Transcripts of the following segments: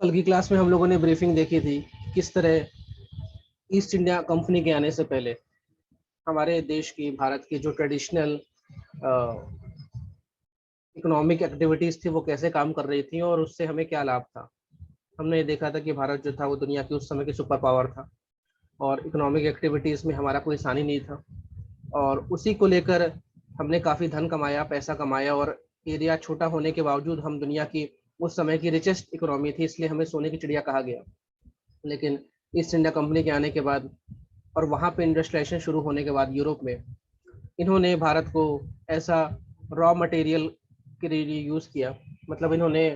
कल की क्लास में हम लोगों ने ब्रीफिंग देखी थी किस तरह ईस्ट इंडिया कंपनी के आने से पहले हमारे देश की, भारत की जो ट्रेडिशनल इकोनॉमिक एक्टिविटीज थी वो कैसे काम कर रही थी और उससे हमें क्या लाभ था। हमने ये देखा था कि भारत जो था वो दुनिया की उस समय की सुपर पावर था और इकोनॉमिक एक्टिविटीज में हमारा कोई सानी नहीं था, और उसी को लेकर हमने काफ़ी धन कमाया, पैसा कमाया, और एरिया छोटा होने के बावजूद हम दुनिया की उस समय की रिचेस्ट इकोनॉमी थी, इसलिए हमें सोने की चिड़िया कहा गया। लेकिन ईस्ट इंडिया कंपनी के आने के बाद और वहाँ पे इंडस्ट्रियलाइजेशन शुरू होने के बाद यूरोप में इन्होंने भारत को ऐसा रॉ मटेरियल के लिए यूज़ किया। मतलब इन्होंने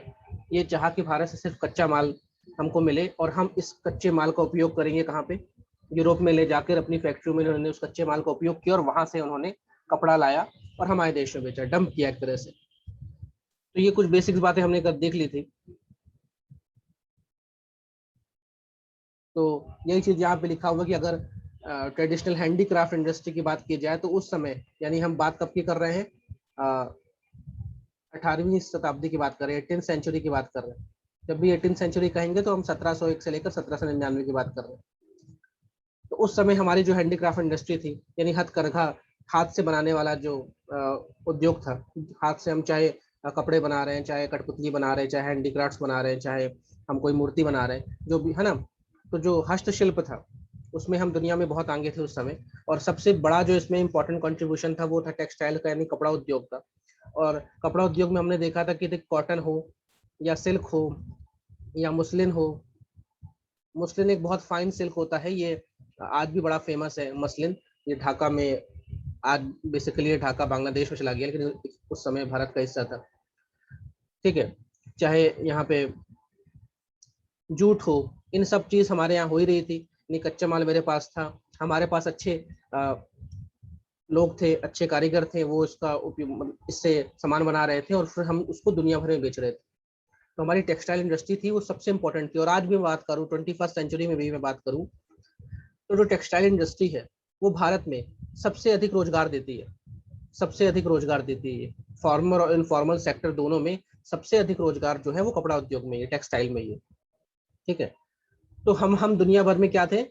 ये चाहा कि भारत से सिर्फ कच्चा माल हमको मिले और हम इस कच्चे माल का उपयोग करेंगे कहाँ पे, यूरोप में ले जाकर अपनी फैक्ट्री में इन्होंने उस कच्चे माल का उपयोग किया और वहाँ से उन्होंने कपड़ा लाया और हमारे देश में बेचा, डंप किया एक तरह से। तो ये कुछ बेसिक्स बातें हमने कर देख ली थी। तो यही चीज़ यहाँ पे लिखा हुआ कि अगर ट्रेडिशनल हैंडीक्राफ्ट इंडस्ट्री की बात की जाए तो उस समय, यानी हम बात कब की कर रहे हैं, 18वीं शताब्दी की बात कर रहे हैं, 18th सेंचुरी की बात कर रहे हैं। जब भी 18th सेंचुरी कहेंगे तो हम 1701 से लेकर 1799 की बात कर रहे हैं। तो उस समय हमारी जो हैंडीक्राफ्ट इंडस्ट्री थी, यानी हथकरघा, हाथ से बनाने वाला जो उद्योग था, हाथ से हम चाहे कपड़े बना रहे हैं, चाहे कठपुतली बना रहे हैं, चाहे हैंडीक्राफ्ट्स बना रहे हैं, चाहे हम कोई मूर्ति बना रहे हैं, जो भी है ना, तो जो हस्तशिल्प था उसमें हम दुनिया में बहुत आगे थे उस समय। और सबसे बड़ा जो इसमें इंपॉर्टेंट कंट्रीब्यूशन था वो था टेक्सटाइल का, यानी कपड़ा उद्योग का। और कपड़ा उद्योग में हमने देखा था कि कॉटन हो या सिल्क हो या मुस्लिन हो। मुस्लिन एक बहुत फाइन सिल्क होता है, ये आज भी बड़ा फेमस है मसलिन। ये ढाका में, आज बेसिकली ये ढाका बांग्लादेश में चला गया, लेकिन उस समय भारत का हिस्सा था। ठीक है, चाहे यहाँ पे जूट हो, इन सब चीज हमारे यहाँ हो ही रही थी। नहीं, कच्चा माल मेरे पास था, हमारे पास अच्छे लोग थे, अच्छे कारीगर थे, वो इसका उपयोग, इससे सामान बना रहे थे और फिर हम उसको दुनिया भर में बेच रहे थे। तो हमारी टेक्सटाइल इंडस्ट्री थी वो सबसे इंपॉर्टेंट थी। और आज भी मैं बात करूँ, 21st सेंचुरी में भी मैं बात करूँ, तो जो टेक्सटाइल इंडस्ट्री है वो भारत में सबसे अधिक रोजगार देती है, सबसे अधिक रोजगार देती है। फॉर्मल और इनफॉर्मल सेक्टर दोनों में सबसे अधिक रोजगार जो है वो कपड़ा उद्योग में, ये टेक्सटाइल में ही है। ठीक है, तो हम दुनिया भर में क्या थे,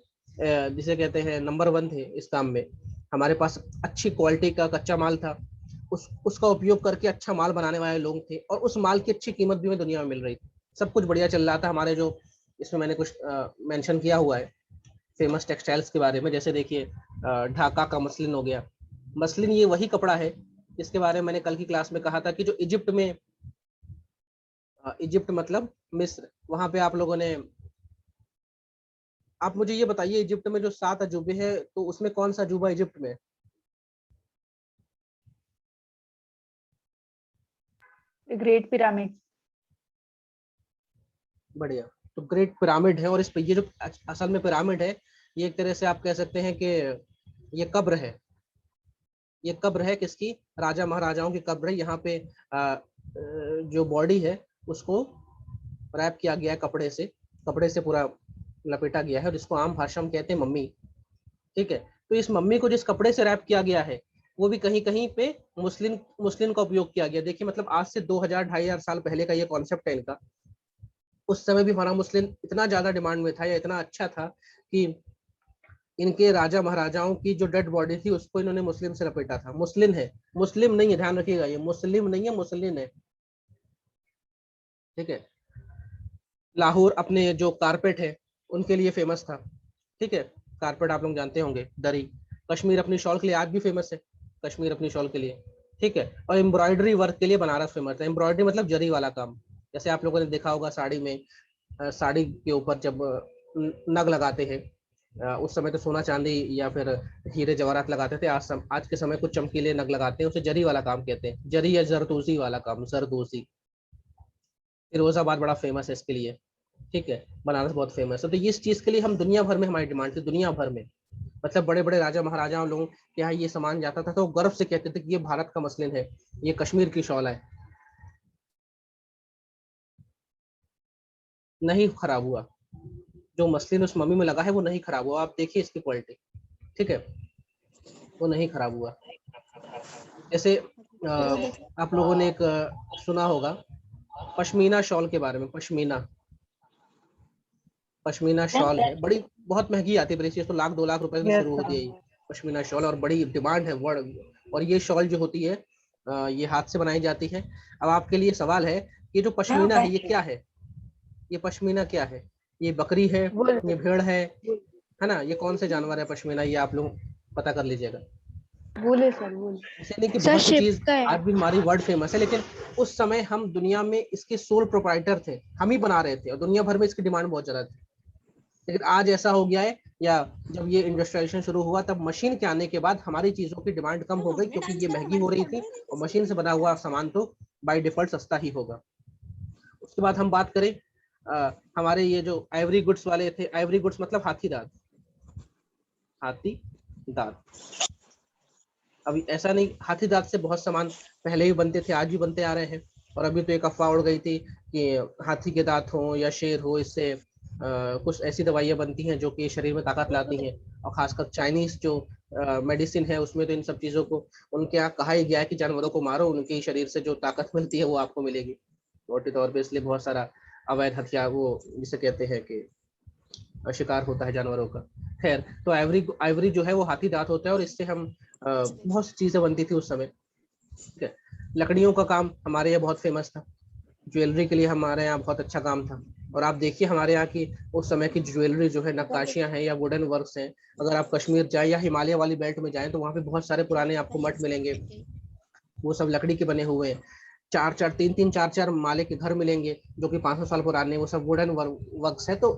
जिसे कहते हैं नंबर वन थे इस काम में। हमारे पास अच्छी क्वालिटी का कच्चा माल था, उसका उपयोग करके अच्छा माल बनाने वाले लोग थे, और उस माल की अच्छी कीमत भी हमें दुनिया में मिल रही थी। सब कुछ बढ़िया चल रहा था हमारे जो, इसमें मैंने कुछ मेंशन किया हुआ है फेमस टेक्सटाइल्स के बारे में। जैसे देखिए, ढाका का मसलिन हो गया। मसलिन ये वही कपड़ा है जिसके बारे में मैंने कल की क्लास में कहा था कि जो इजिप्ट में, इजिप्ट मतलब मिस्र, वहां पे आप लोगों ने, आप मुझे ये बताइए, इजिप्ट में जो 7 अजूबे हैं तो उसमें कौन सा अजूबा इजिप्ट में? Great pyramid. बढ़िया। तो ग्रेट पिरामिड है, और इस पे ये जो असल में पिरामिड है, ये एक तरह से आप कह सकते हैं कि ये कब्र है। ये कब्र है किसकी? राजा महाराजाओं की कब्र है। यहाँ पे जो बॉडी है उसको रैप किया गया है कपड़े से, कपड़े से पूरा लपेटा गया है, और जिसको आम भाषा में कहते हैं मम्मी। ठीक है, तो इस मम्मी को जिस कपड़े से रैप किया गया है वो भी कहीं कहीं पे मुस्लिम मुस्लिम का उपयोग किया गया। देखिए, मतलब आज से 2000 2500 साल पहले का ये कॉन्सेप्ट है इनका। उस समय भी हमारा मुस्लिम इतना ज्यादा डिमांड में था या इतना अच्छा था कि इनके राजा महाराजाओं की जो डेड बॉडी थी उसको इन्होंने मुस्लिम से लपेटा था। मुस्लिम है, मुस्लिम नहीं है, ध्यान रखिएगा, ये मुस्लिम नहीं है, मुस्लिम है। ठीक है, लाहौर अपने जो कारपेट है उनके लिए फेमस था। ठीक है, कारपेट आप लोग जानते होंगे, दरी। कश्मीर अपनी शॉल के लिए आज भी फेमस है, कश्मीर अपनी शॉल के लिए। ठीक है, और एम्ब्रॉयडरी वर्क के लिए बनारस फेमस है। एम्ब्रॉयडरी मतलब जरी वाला काम। जैसे आप लोगों ने देखा होगा साड़ी में, साड़ी के ऊपर जब नग लगाते हैं, उस समय तो सोना चांदी या फिर हीरे जवाहरात लगाते थे, आज के समय कुछ चमकीले नग लगाते हैं, उसे जरी वाला काम कहते हैं, जरी या जरदोजी वाला काम, जरदोजी। फिरोजाबाद बड़ा फेमस है इसके लिए। ठीक है, बनारस बहुत फेमस है। तो इस चीज के लिए हम दुनिया भर में, हमारी डिमांड थी दुनिया भर में। मतलब बड़े बड़े राजा महाराजाओं लोगों के यहाँ ये सामान जाता था तो वो गर्व से कहते थे कि ये भारत का मसलिन है, ये कश्मीर की शॉल है। नहीं खराब हुआ, जो मसलिन उस मम्मी में लगा है वो नहीं खराब हुआ, आप देखिए इसकी क्वालिटी। ठीक है, वो नहीं खराब हुआ। जैसे आप लोगों ने एक सुना होगा पश्मीना शॉल के बारे में, पश्मीना। पश्मीना शॉल है, बड़ी बहुत महंगी आती है, बड़ी चीज तो 1 लाख 2 लाख रुपए से Yes, शुरू होती sir. है ये पश्मीना शॉल, और बड़ी डिमांड है और ये शॉल जो होती है ये हाथ से बनाई जाती है। अब आपके लिए सवाल है, ये जो पश्मीना है ये क्या है? ये पश्मीना क्या है? ये बकरी है, Wool. ये भेड़ है ना? ये कौन से जानवर है पश्मीना? ये आप लोग पता कर लीजिएगा। Wool है sir, wool. ऐसे नहीं कि सर बहुत सी शिप चीज का है। आज भी हमारी वर्ल्ड फेमस है, लेकिन उस समय हम दुनिया में इसके सोल प्रोप्राइटर थे, हम ही बना रहे थे और दुनिया भर में इसकी डिमांड बहुत ज्यादा थी। लेकिन आज ऐसा हो गया है, या जब ये इंडस्ट्रियलाइजेशन शुरू हुआ तब मशीन के आने के बाद हमारी चीजों की डिमांड कम हो गई, क्योंकि ये महंगी हो रही थी और मशीन से बना हुआ सामान तो बाय डिफॉल्ट सस्ता ही होगा। उसके बाद हम बात करें हमारे ये जो आइवरी गुड्स वाले थे, आइवरी गुड्स मतलब हाथी दांत, हाथी दांत। अभी ऐसा नहीं, हाथी दांत से बहुत सामान पहले भी बनते थे, आज भी बनते आ रहे हैं। और अभी तो एक अफवाह उड़ गई थी कि हाथी के दांत हो या शेर हो, इससे कुछ ऐसी दवाइयां बनती हैं जो कि शरीर में ताकत लाती हैं, और खासकर चाइनीज जो मेडिसिन है उसमें तो इन सब चीजों को, उनके यहाँ कहा ही गया है कि जानवरों को मारो, उनके शरीर से जो ताकत मिलती है वो आपको मिलेगी मोटे तौर पे। इसलिए बहुत सारा अवैध हथियार, वो जिसे कहते हैं कि शिकार होता है जानवरों का। खैर, तो आइवरी जो है वो हाथी दांत होता है, और इससे हम बहुत सी चीजें बनती थी उस समय। ठीक है, लकड़ियों का काम हमारे यहाँ बहुत फेमस था, ज्वेलरी के लिए हमारे यहाँ बहुत अच्छा काम था। और आप देखिए हमारे यहाँ की उस समय की ज्वेलरी जो है, नक्काशियां हैं या वुडन वर्क्स हैं, अगर आप कश्मीर जाए या हिमालय वाली बेल्ट में जाएं तो वहाँ पे बहुत सारे पुराने आपको मठ मिलेंगे, वो सब लकड़ी के बने हुए हैं। 4-4 माले के घर मिलेंगे जो कि 500 साल पुराने, वो सब वुडन वर्क्स है। तो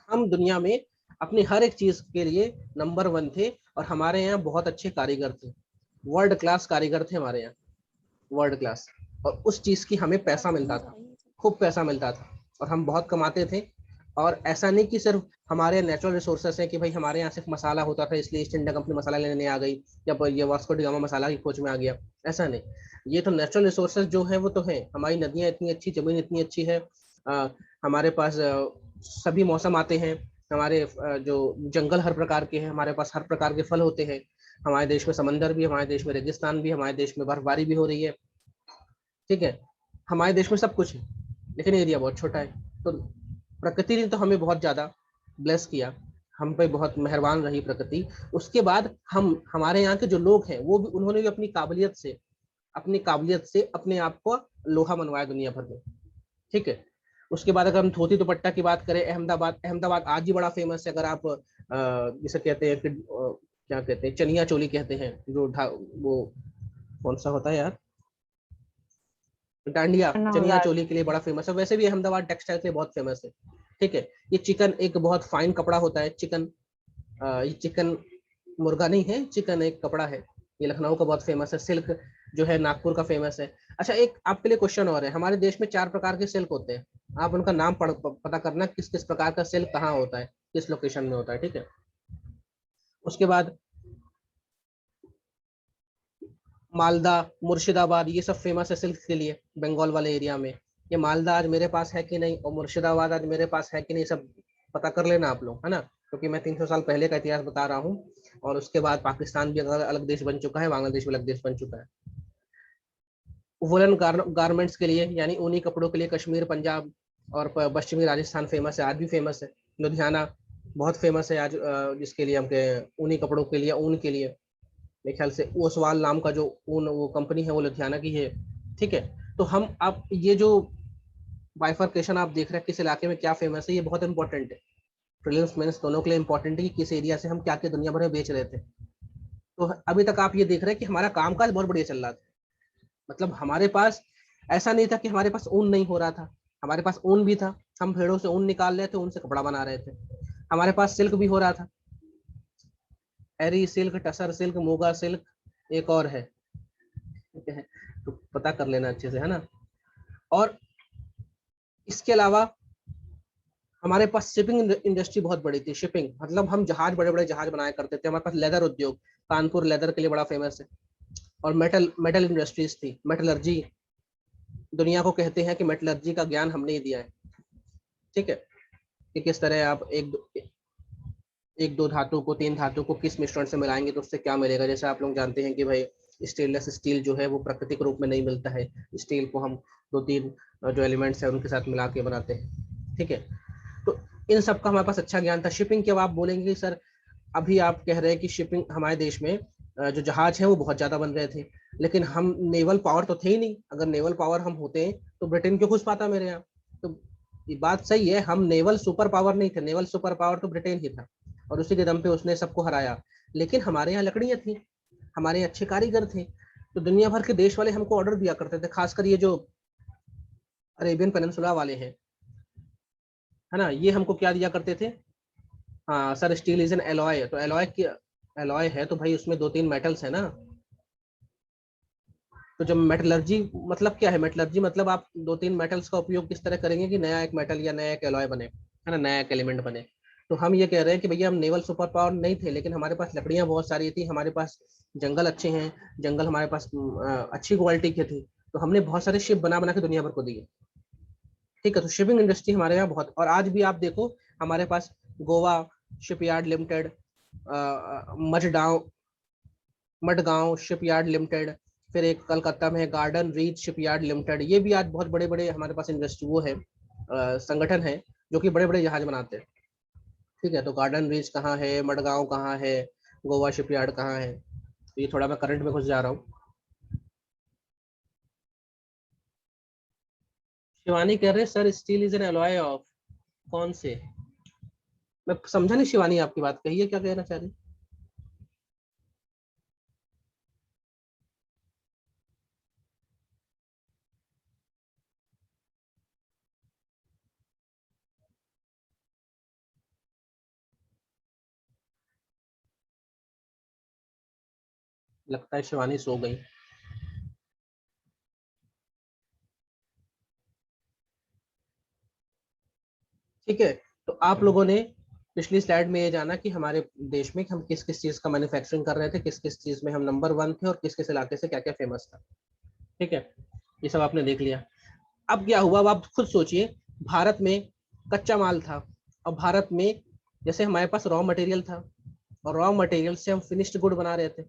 हम दुनिया में अपनी हर एक चीज के लिए नंबर 1 थे, और हमारे यहाँ बहुत अच्छे कारीगर थे, वर्ल्ड क्लास कारीगर थे हमारे यहाँ, वर्ल्ड क्लास। और उस चीज की हमें पैसा मिलता था, खूब पैसा मिलता था, और हम बहुत कमाते थे। और ऐसा नहीं कि सिर्फ हमारे नेचुरल रिसोर्सेस है कि भाई हमारे यहाँ सिर्फ मसाला होता था इसलिए ईस्ट इंडिया कंपनी मसाला लेने आ गई, या ये वास्को डी गामा मसाला की खोज में आ गया, ऐसा नहीं। ये तो नेचुरल रिसोर्सेज जो है वो तो है, हमारी नदियाँ इतनी अच्छी, जमीन इतनी अच्छी है, हमारे पास सभी मौसम आते हैं, हमारे जो जंगल हर प्रकार के हैं, हमारे पास हर प्रकार के फल होते हैं, हमारे देश में समंदर भी, हमारे देश में रेगिस्तान भी, हमारे देश में बर्फबारी भी हो रही है। ठीक है, हमारे देश में सब कुछ है, लेकिन एरिया बहुत छोटा है। तो प्रकृति ने तो हमें बहुत ज्यादा ब्लेस किया, हम पे बहुत मेहरबान रही प्रकृति। उसके बाद हम, हमारे यहाँ के जो लोग हैं वो भी, उन्होंने भी अपनी काबिलियत से अपने आप को लोहा मनवाया दुनिया भर में। ठीक है, उसके बाद अगर हम धोती दुपट्टा की बात करें, अहमदाबाद आज भी बड़ा फेमस है। अगर आप जिसे कहते हैं कि क्या कहते हैं, चनिया चोली कहते हैं, जो वो कौन सा होता है यार, डांडिया, चनिया चोली के लिए बड़ा फेमस है। वैसे भी अहमदाबाद टेक्सटाइल के लिए बहुत फेमस है। ठीक है, ये चिकन एक बहुत फाइन कपड़ा होता है, चिकन, ये चिकन मुर्गा नहीं है, चिकन एक कपड़ा है, ये लखनऊ का बहुत फेमस है। सिल्क जो है नागपुर का फेमस है। अच्छा, एक आपके लिए क्वेश्चन और है, हमारे देश में 4 प्रकार के सिल्क होते हैं, आप उनका नाम पता करना, किस किस प्रकार का सिल्क कहाँ होता है, किस लोकेशन में होता है। ठीक है, उसके बाद मालदा, मुर्शिदाबाद, ये सब फेमस है सिल्क के लिए बंगाल वाले एरिया में। ये मालदा आज मेरे पास है कि नहीं और मुर्शिदाबाद आज मेरे पास है कि नहीं, सब पता कर लेना आप लोग, है ना, क्योंकि मैं 300 साल पहले का इतिहास बता रहा हूँ। और उसके बाद पाकिस्तान भी अलग देश बन चुका है, बांग्लादेश भी अलग देश बन चुका है। वुलन गारमेंट्स के लिए, यानी ऊनी कपड़ों के लिए कश्मीर, पंजाब और पश्चिमी राजस्थान फेमस है, आज भी फेमस है। लुधियाना बहुत फेमस है आज, जिसके लिए हम ऊनी कपड़ों के लिए, ऊन के लिए, मेरे ख्याल से ओसवाल नाम का जो ऊन वो कंपनी है वो लुधियाना की है। ठीक है, तो हम अब ये जो बाइफर्केशन आप देख रहे हैं किस इलाके में क्या फेमस है, ये बहुत इंपॉर्टेंट है, प्रीलिम्स मेंस दोनों के लिए इंपॉर्टेंट है कि किस एरिया से हम क्या क्या दुनिया भर में बेच रहे थे। तो अभी तक आप ये देख रहे हैं कि हमारा कामकाज बहुत बढ़िया चल रहा था, मतलब हमारे पास ऐसा नहीं था कि हमारे पास ऊन नहीं हो रहा था, हमारे पास ऊन भी था, हम भेड़ों से ऊन निकाल रहे थे, ऊन से कपड़ा बना रहे थे। हमारे पास सिल्क भी हो रहा था, Eri silk, tussar silk, muga silk, एक और है, ठीक है, तो पता कर लेना अच्छे से, है ना। और इसके अलावा हमारे पास शिपिंग इंडस्ट्री बहुत बड़ी थी, शिपिंग मतलब हम जहाज, बड़े बड़े जहाज बनाया करते थे। हमारे पास लेदर उद्योग, कानपुर लेदर के लिए बड़ा फेमस है। और मेटल इंडस्ट्रीज थी, मेटलर्जी, दुनिया को कहते हैं कि मेटलर्जी का ज्ञान हमने ही दिया है। ठीक है, कि किस तरह आप एक दो धातु को, 3 धातु को किस मिश्रण से मिलाएंगे तो उससे क्या मिलेगा। जैसे आप लोग जानते हैं कि भाई स्टेनलेस स्टील जो है वो प्राकृतिक रूप में नहीं मिलता है, स्टील को हम 2-3 जो एलिमेंट्स है उनके साथ मिला के बनाते हैं। ठीक है, तो इन सब का हमारे पास अच्छा ज्ञान था। शिपिंग के अब आप बोलेंगे कि सर अभी आप कह रहे हैं कि शिपिंग हमारे देश में जो जहाज है वो बहुत ज्यादा बन रहे थे, लेकिन हम नेवल पावर तो थे ही नहीं। अगर नेवल पावर हम होते तो ब्रिटेन क्यों घुस पाता मेरे यहाँ? तो ये बात सही है, हम नेवल सुपर पावर नहीं थे, नेवल सुपर पावर तो ब्रिटेन ही था, और उसी के दम पे उसने सबको हराया। लेकिन हमारे यहाँ लकड़ियाँ थी, हमारे अच्छे कारीगर थे, तो दुनिया भर के देश वाले हमको ऑर्डर दिया करते थे, खासकर ये जो अरेबियन पेनिनसुला वाले हैं, है ना, ये हमको क्या दिया करते थे? हाँ sir, steel is an alloy, तो एलॉय की एलॉय है तो भाई उसमें दो तीन मेटल्स है ना। तो जब मेटलर्जी मतलब क्या है? मेटलर्जी मतलब आप दो तीन मेटल्स का उपयोग किस तरह करेंगे कि नया एक मेटल या नया एक एलॉय बने, है ना, नया एक एलिमेंट बने। तो हम ये कह रहे हैं कि भैया हम नेवल सुपर पावर नहीं थे, लेकिन हमारे पास लकड़ियां बहुत सारी थी, हमारे पास जंगल अच्छे हैं, जंगल हमारे पास अच्छी क्वालिटी के थे, तो हमने बहुत सारे शिप बना बना के दुनिया भर को दिए। ठीक है, तो शिपिंग इंडस्ट्री हमारे यहाँ बहुत, और आज भी आप देखो हमारे पास Goa shipyard limited, Margao Margao shipyard limited, फिर एक कलकत्ता में है गार्डन रीच शिपयार्ड लिमिटेड, ये भी आज बहुत बड़े बड़े हमारे पास इंडस्ट्री वो है, संगठन है जो कि बड़े बड़े जहाज बनाते हैं। ठीक है, तो गार्डन रीच कहाँ है, मडगांव कहाँ है, गोवा शिपयार्ड कहाँ है? तो ये थोड़ा मैं करंट में घुस जा रहा हूँ। शिवानी कह रहे हैं sir steel is an alloy of, कौन से? मैं समझा नहीं शिवानी, आपकी बात कही है, क्या कहना चाह रही? लगता है शिवानी सो गई। ठीक है, तो आप लोगों ने पिछली स्लाइड में ये जाना कि हमारे देश में हम किस किस चीज का मैन्युफैक्चरिंग कर रहे थे, किस किस चीज में हम नंबर वन थे, और किस किस इलाके से क्या क्या फेमस था। ठीक है, ये सब आपने देख लिया। अब क्या हुआ, अब आप खुद सोचिए, भारत में कच्चा माल था, और भारत में जैसे हमारे पास रॉ मटेरियल था, और रॉ मटेरियल से हम फिनिश्ड गुड बना रहे थे,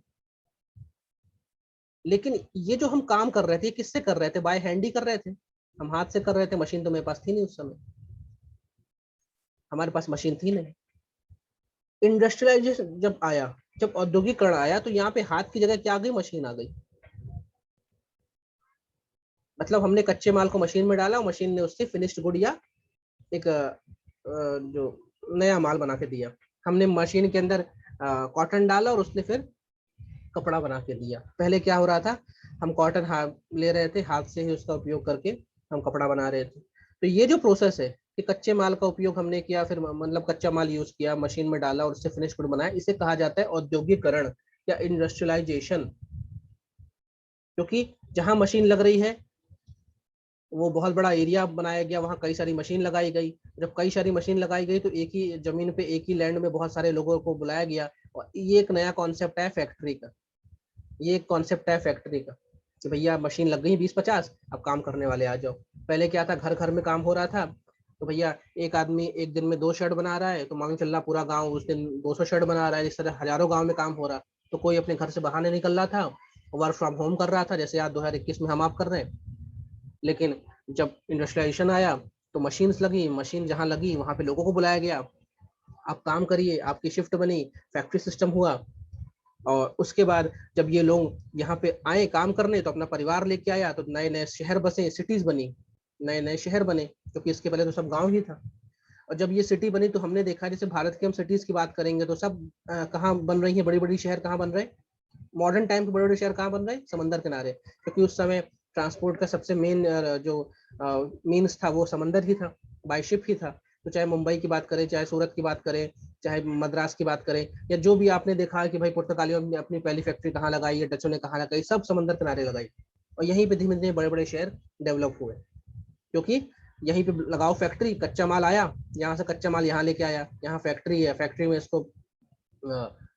लेकिन ये जो हम काम कर रहे थे, किससे कर रहे थे? बाय हैंड ही कर रहे थे, हम हाथ से कर रहे थे, मशीन तो मेरे पास थी नहीं उस समय, हमारे पास मशीन थी नहीं। इंडस्ट्रियलाइजेशन जब आया, जब औद्योगिकरण आया, तो यहाँ पे हाथ की जगह क्या आ गई? मशीन आ गई। मतलब हमने कच्चे माल को मशीन में डाला और मशीन ने उससे फिनिश्ड गुड या एक जो नया माल बना के दिया। हमने मशीन के अंदर कॉटन डाला और उसने फिर कपड़ा बना के दिया। पहले क्या हो रहा था, हम कॉटन ले रहे थे, हाथ से ही उसका उपयोग करके हम कपड़ा बना रहे थे। तो ये जो प्रोसेस है कि कच्चे माल का उपयोग हमने किया, फिर मतलब कच्चा माल यूज किया, मशीन में डाला और उससे फिनिश गुड बनाया, इसे कहा जाता है औद्योगिकरण या इंडस्ट्रियलाइजेशन। क्योंकि जहां मशीन लग रही है वो बहुत बड़ा एरिया बनाया गया, वहाँ कई सारी मशीन लगाई गई। जब कई सारी मशीन लगाई गई तो एक ही जमीन पे, एक ही लैंड में बहुत सारे लोगों को बुलाया गया, और ये एक नया कॉन्सेप्ट है फैक्ट्री का। ये एक कॉन्सेप्ट है फैक्ट्री का कि भैया मशीन लग गई 20-50, अब काम करने वाले आ जाओ। पहले क्या था, घर घर में काम हो रहा था, तो भैया एक आदमी एक दिन में 2 शर्ट बना रहा है, तो मालूम चल रहा पूरा गांव उस दिन 200 शर्ट बना रहा है। इस तरह हजारों गांव में काम हो रहा, तो कोई अपने घर से बाहर नहीं निकल रहा था, वर्क फ्रॉम होम कर रहा था, जैसे आज 2021 में हम आप कर रहे हैं। लेकिन जब इंडस्ट्रियलाइजेशन आया तो मशीन्स लगी, मशीन जहाँ लगी वहां पे लोगों को बुलाया गया, आप काम करिए, आपकी शिफ्ट बनी, फैक्ट्री सिस्टम हुआ। और उसके बाद जब ये लोग यहाँ पे आए काम करने, तो अपना परिवार लेके आया, तो नए नए शहर बसे, सिटीज बनी, नए नए शहर बने, क्योंकि इसके पहले तो सब गांव ही था। और जब ये सिटी बनी तो हमने देखा, जैसे भारत के हम सिटीज की बात करेंगे तो सब कहाँ बन रही है? बड़ी बड़ी शहर कहाँ बन रहे हैं? मॉडर्न टाइम के बड़े बड़े शहर कहाँ बन रहे हैं? समंदर किनारे, क्योंकि उस समय ट्रांसपोर्ट का सबसे मेन जो मीन्स था वो समंदर ही था, बाई शिप ही था। तो चाहे मुंबई की बात करें, चाहे सूरत की बात करें, चाहे मद्रास की बात करें, या जो भी आपने देखा है कि भाई पुर्तगालियों ने अपनी पहली फैक्ट्री कहाँ लगाई है, डचों ने कहाँ लगाई, सब समंदर किनारे लगाई। और यहीं पे धीमे धीमे बड़े बड़े शहर डेवलप हुए, क्योंकि यहीं पे लगाओ फैक्ट्री, कच्चा माल आया, यहाँ से कच्चा माल यहाँ लेके आया, यहाँ फैक्ट्री है, फैक्ट्री में इसको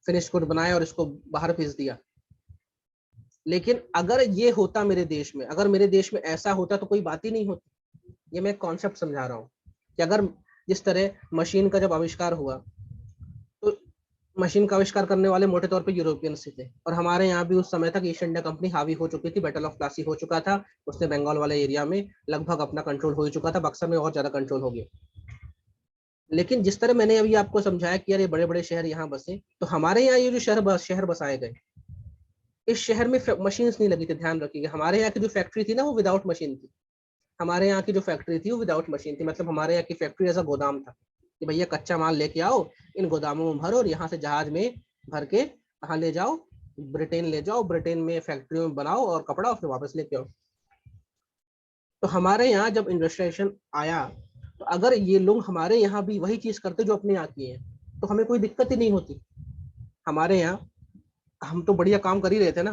फिनिश गुड बनाया और इसको बाहर भेज दिया। लेकिन अगर ये होता मेरे देश में, अगर मेरे देश में ऐसा होता तो कोई बात ही नहीं होती। ये मैं कॉन्सेप्ट समझा रहा हूँ कि अगर जिस तरह मशीन का जब आविष्कार हुआ, तो मशीन का आविष्कार करने वाले मोटे तौर पे यूरोपियंस ही थे, और हमारे यहाँ भी उस समय तक ईस्ट इंडिया कंपनी हावी हो चुकी थी, बैटल ऑफ प्लासी हो चुका था, उसने बंगाल वाले एरिया में लगभग अपना कंट्रोल हो ही चुका था, बक्सर में और ज्यादा कंट्रोल हो गया। लेकिन जिस तरह मैंने अभी आपको समझाया कि यार ये बड़े बड़े शहर यहाँ बसे, तो हमारे यहाँ ये जो शहर बसाए गए, इस शहर में मशीन्स नहीं लगी थी। ध्यान रखिएगा, हमारे यहाँ की जो फैक्ट्री थी ना वो विदाउट मशीन थी। हमारे यहाँ की जो फैक्ट्री थी वो विदाउट मशीन थी, मतलब हमारे यहाँ की फैक्ट्री ऐसा गोदाम था कि भैया कच्चा माल लेके आओ, इन गोदामों में भरो और यहाँ से जहाज में भर के कहाँ ले जाओ, ब्रिटेन ले जाओ, ब्रिटेन में फैक्ट्रियों में बनाओ और कपड़ा और फिर वापस लेके आओ। तो हमारे यहाँ जब इंडस्ट्रियलाइजेशन आया, तो अगर ये लोग हमारे यहाँ भी वही चीज करते जो अपने यहाँ की है, तो हमें कोई दिक्कत ही नहीं होती। हमारे यहाँ हम तो बढ़िया काम कर ही रहे थे ना,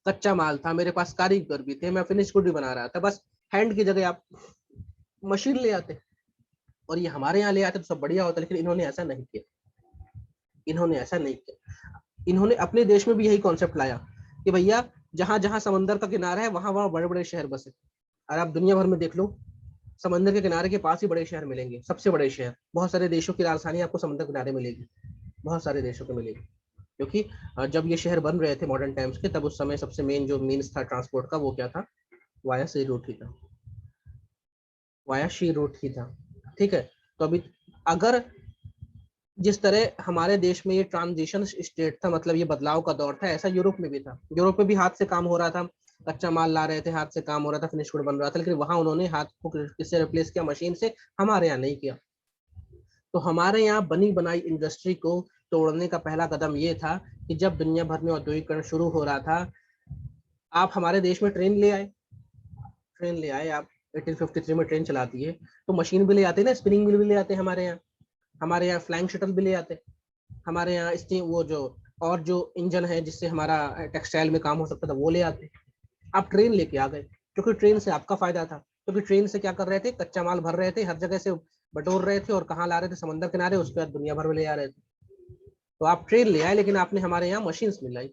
कच्चा माल था, मेरे पास कारीगर भी थे, मैं फिनिश गुड भी बना रहा था, बस हैंड की जगह आप मशीन ले आते और ये हमारे यहाँ ले आते तो सब बढ़िया होता। लेकिन इन्होंने ऐसा नहीं किया, इन्होंने ऐसा नहीं किया। इन्होंने अपने देश में भी यही कॉन्सेप्ट लाया कि भैया जहां जहां समंदर का किनारा है वहां वहां बड़े बड़े शहर बसे। और आप दुनिया भर में देख लो, समंदर के किनारे के पास ही बड़े शहर मिलेंगे, सबसे बड़े शहर। बहुत सारे देशों की राजधानी आपको समुद्र किनारे मिलेगी, बहुत सारे देशों को मिलेगी। क्योंकि जब ये शहर बन रहे थे मॉडर्न टाइम्स के, तब उस समय सबसे मेन जो मीन्स था ट्रांसपोर्ट का वो क्या था, वाया सी रूट ही था, वाया शी रूट ही था। ठीक है, तो अभी अगर जिस तरह हमारे देश में ये ट्रांजिशन स्टेट था, मतलब ये बदलाव का दौर था, ऐसा यूरोप में भी था। यूरोप में भी हाथ से काम हो रहा था, कच्चा माल ला रहे थे, हाथ से काम हो रहा था, फिनिश गुड बन रहा था, लेकिन वहां उन्होंने हाथ को किससे रिप्लेस किया, मशीन से। हमारे यहाँ नहीं किया। तो हमारे यहाँ बनी बनाई इंडस्ट्री को तोड़ने का पहला कदम ये था कि जब दुनिया भर में औद्योगिकरण शुरू हो रहा था, आप हमारे देश में ट्रेन ले आए, ट्रेन ले आए आप, 1853 में ट्रेन चलाती है, तो मशीन भी ले आते ना, स्पिनिंग मिल भी ले आते हमारे यहाँ। हमारे यहाँ फ्लाइंग शटल भी ले आते हमारे यहाँ, स्टीम वो जो और जो इंजन है जिससे हमारा टेक्सटाइल में काम हो सकता था वो ले आते। आप ट्रेन लेके आ गए, क्योंकि ट्रेन से आपका फायदा था, क्योंकि ट्रेन से क्या कर रहे थे, कच्चा माल भर रहे थे, हर जगह से बटोर रहे थे और कहाँ ला रहे थे, समंदर किनारे, उसके बाद दुनिया भर में ले आ रहे थे। तो आप ट्रेन ले आए, लेकिन आपने हमारे यहाँ मशीन मिलाई।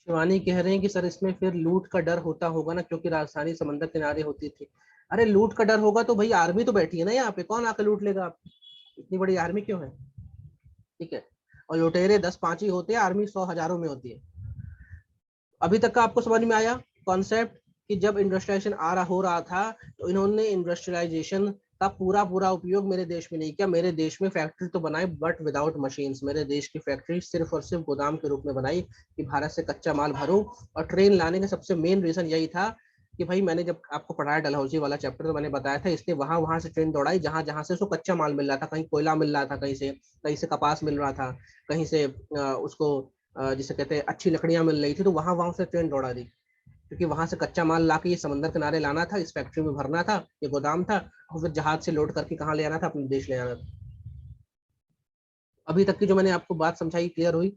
शिवानी कह रहे हैं कि सर इसमें फिर लूट का डर होता होगा ना, क्योंकि राजधानी समंदर किनारे होती थी। अरे लूट का डर होगा तो भाई आर्मी तो बैठी है ना यहाँ पे, कौन आके लूट लेगा आप, इतनी बड़ी आर्मी क्यों है। ठीक है, और लुटेरे 10-5 ही होते हैं, आर्मी 100 हजारों में होती है। अभी तक का आपको समझ में आया कॉन्सेप्ट, कि जब इंडस्ट्रियलाइजेशन हो रहा था, तो इन्होंने इंडस्ट्रियलाइजेशन का पूरा पूरा उपयोग मेरे देश में नहीं किया। मेरे देश में फैक्ट्री तो बनाई बट विदाउट मशीन्स। मेरे देश की फैक्ट्री सिर्फ और सिर्फ गोदाम के रूप में बनाई कि भारत से कच्चा माल भरो। और ट्रेन लाने का सबसे मेन रीजन यही था कि भाई मैंने जब आपको पढ़ाया डलहौजी वाला चैप्टर, तो मैंने बताया था इसने वहां वहां से ट्रेन दौड़ाई जहां जहां से उसको कच्चा माल मिल रहा था। कहीं कोयला मिल रहा था, कहीं से कपास मिल रहा था, कहीं से उसको जिसे कहते हैं अच्छी लकड़ियां मिल रही थी, तो वहां वहां से ट्रेन दौड़ा दी। क्योंकि वहां से कच्चा माल ला के ये समंदर किनारे लाना था, इस फैक्ट्री में भरना था, ये गोदाम था, और फिर जहाज से लोड करके कहाँ ले आना था, अपने देश ले आना था। अभी तक की जो मैंने आपको बात समझाई क्लियर हुई।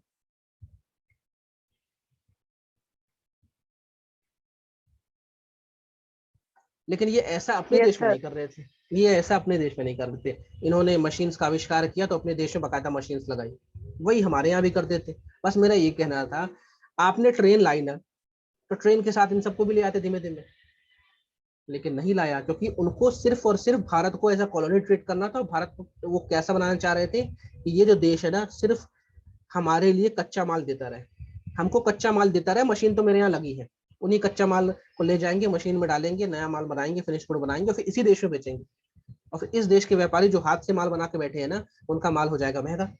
लेकिन ये ऐसा अपने यस देश में सर। नहीं कर रहे थे, ये ऐसा अपने देश में नहीं कर रहे थे। इन्होंने मशीन्स का आविष्कार किया तो अपने देश में बकायदा मशीन्स लगाई, वही हमारे यहाँ भी करते थे। बस मेरा ये कहना था, आपने ट्रेन लाई ना, तो ट्रेन के साथ इन सबको भी ले आते धीमे धीमे, लेकिन नहीं लाया, क्योंकि उनको सिर्फ और सिर्फ भारत को एज अ कॉलोनी ट्रीट करना था। भारत को वो कैसा बनाना चाह रहे थे कि ये जो देश है ना, सिर्फ हमारे लिए कच्चा माल देता रहे, हमको कच्चा माल देता रहे। मशीन तो मेरे यहाँ लगी है, उन्हीं कच्चा माल को ले जाएंगे, मशीन में डालेंगे, नया माल बनाएंगे, फिनिश गुड बनाएंगे, फिर इसी देश में बेचेंगे। और फिर इस देश के व्यापारी जो हाथ से माल बना के बैठे हैं ना, उनका माल हो जाएगा महंगा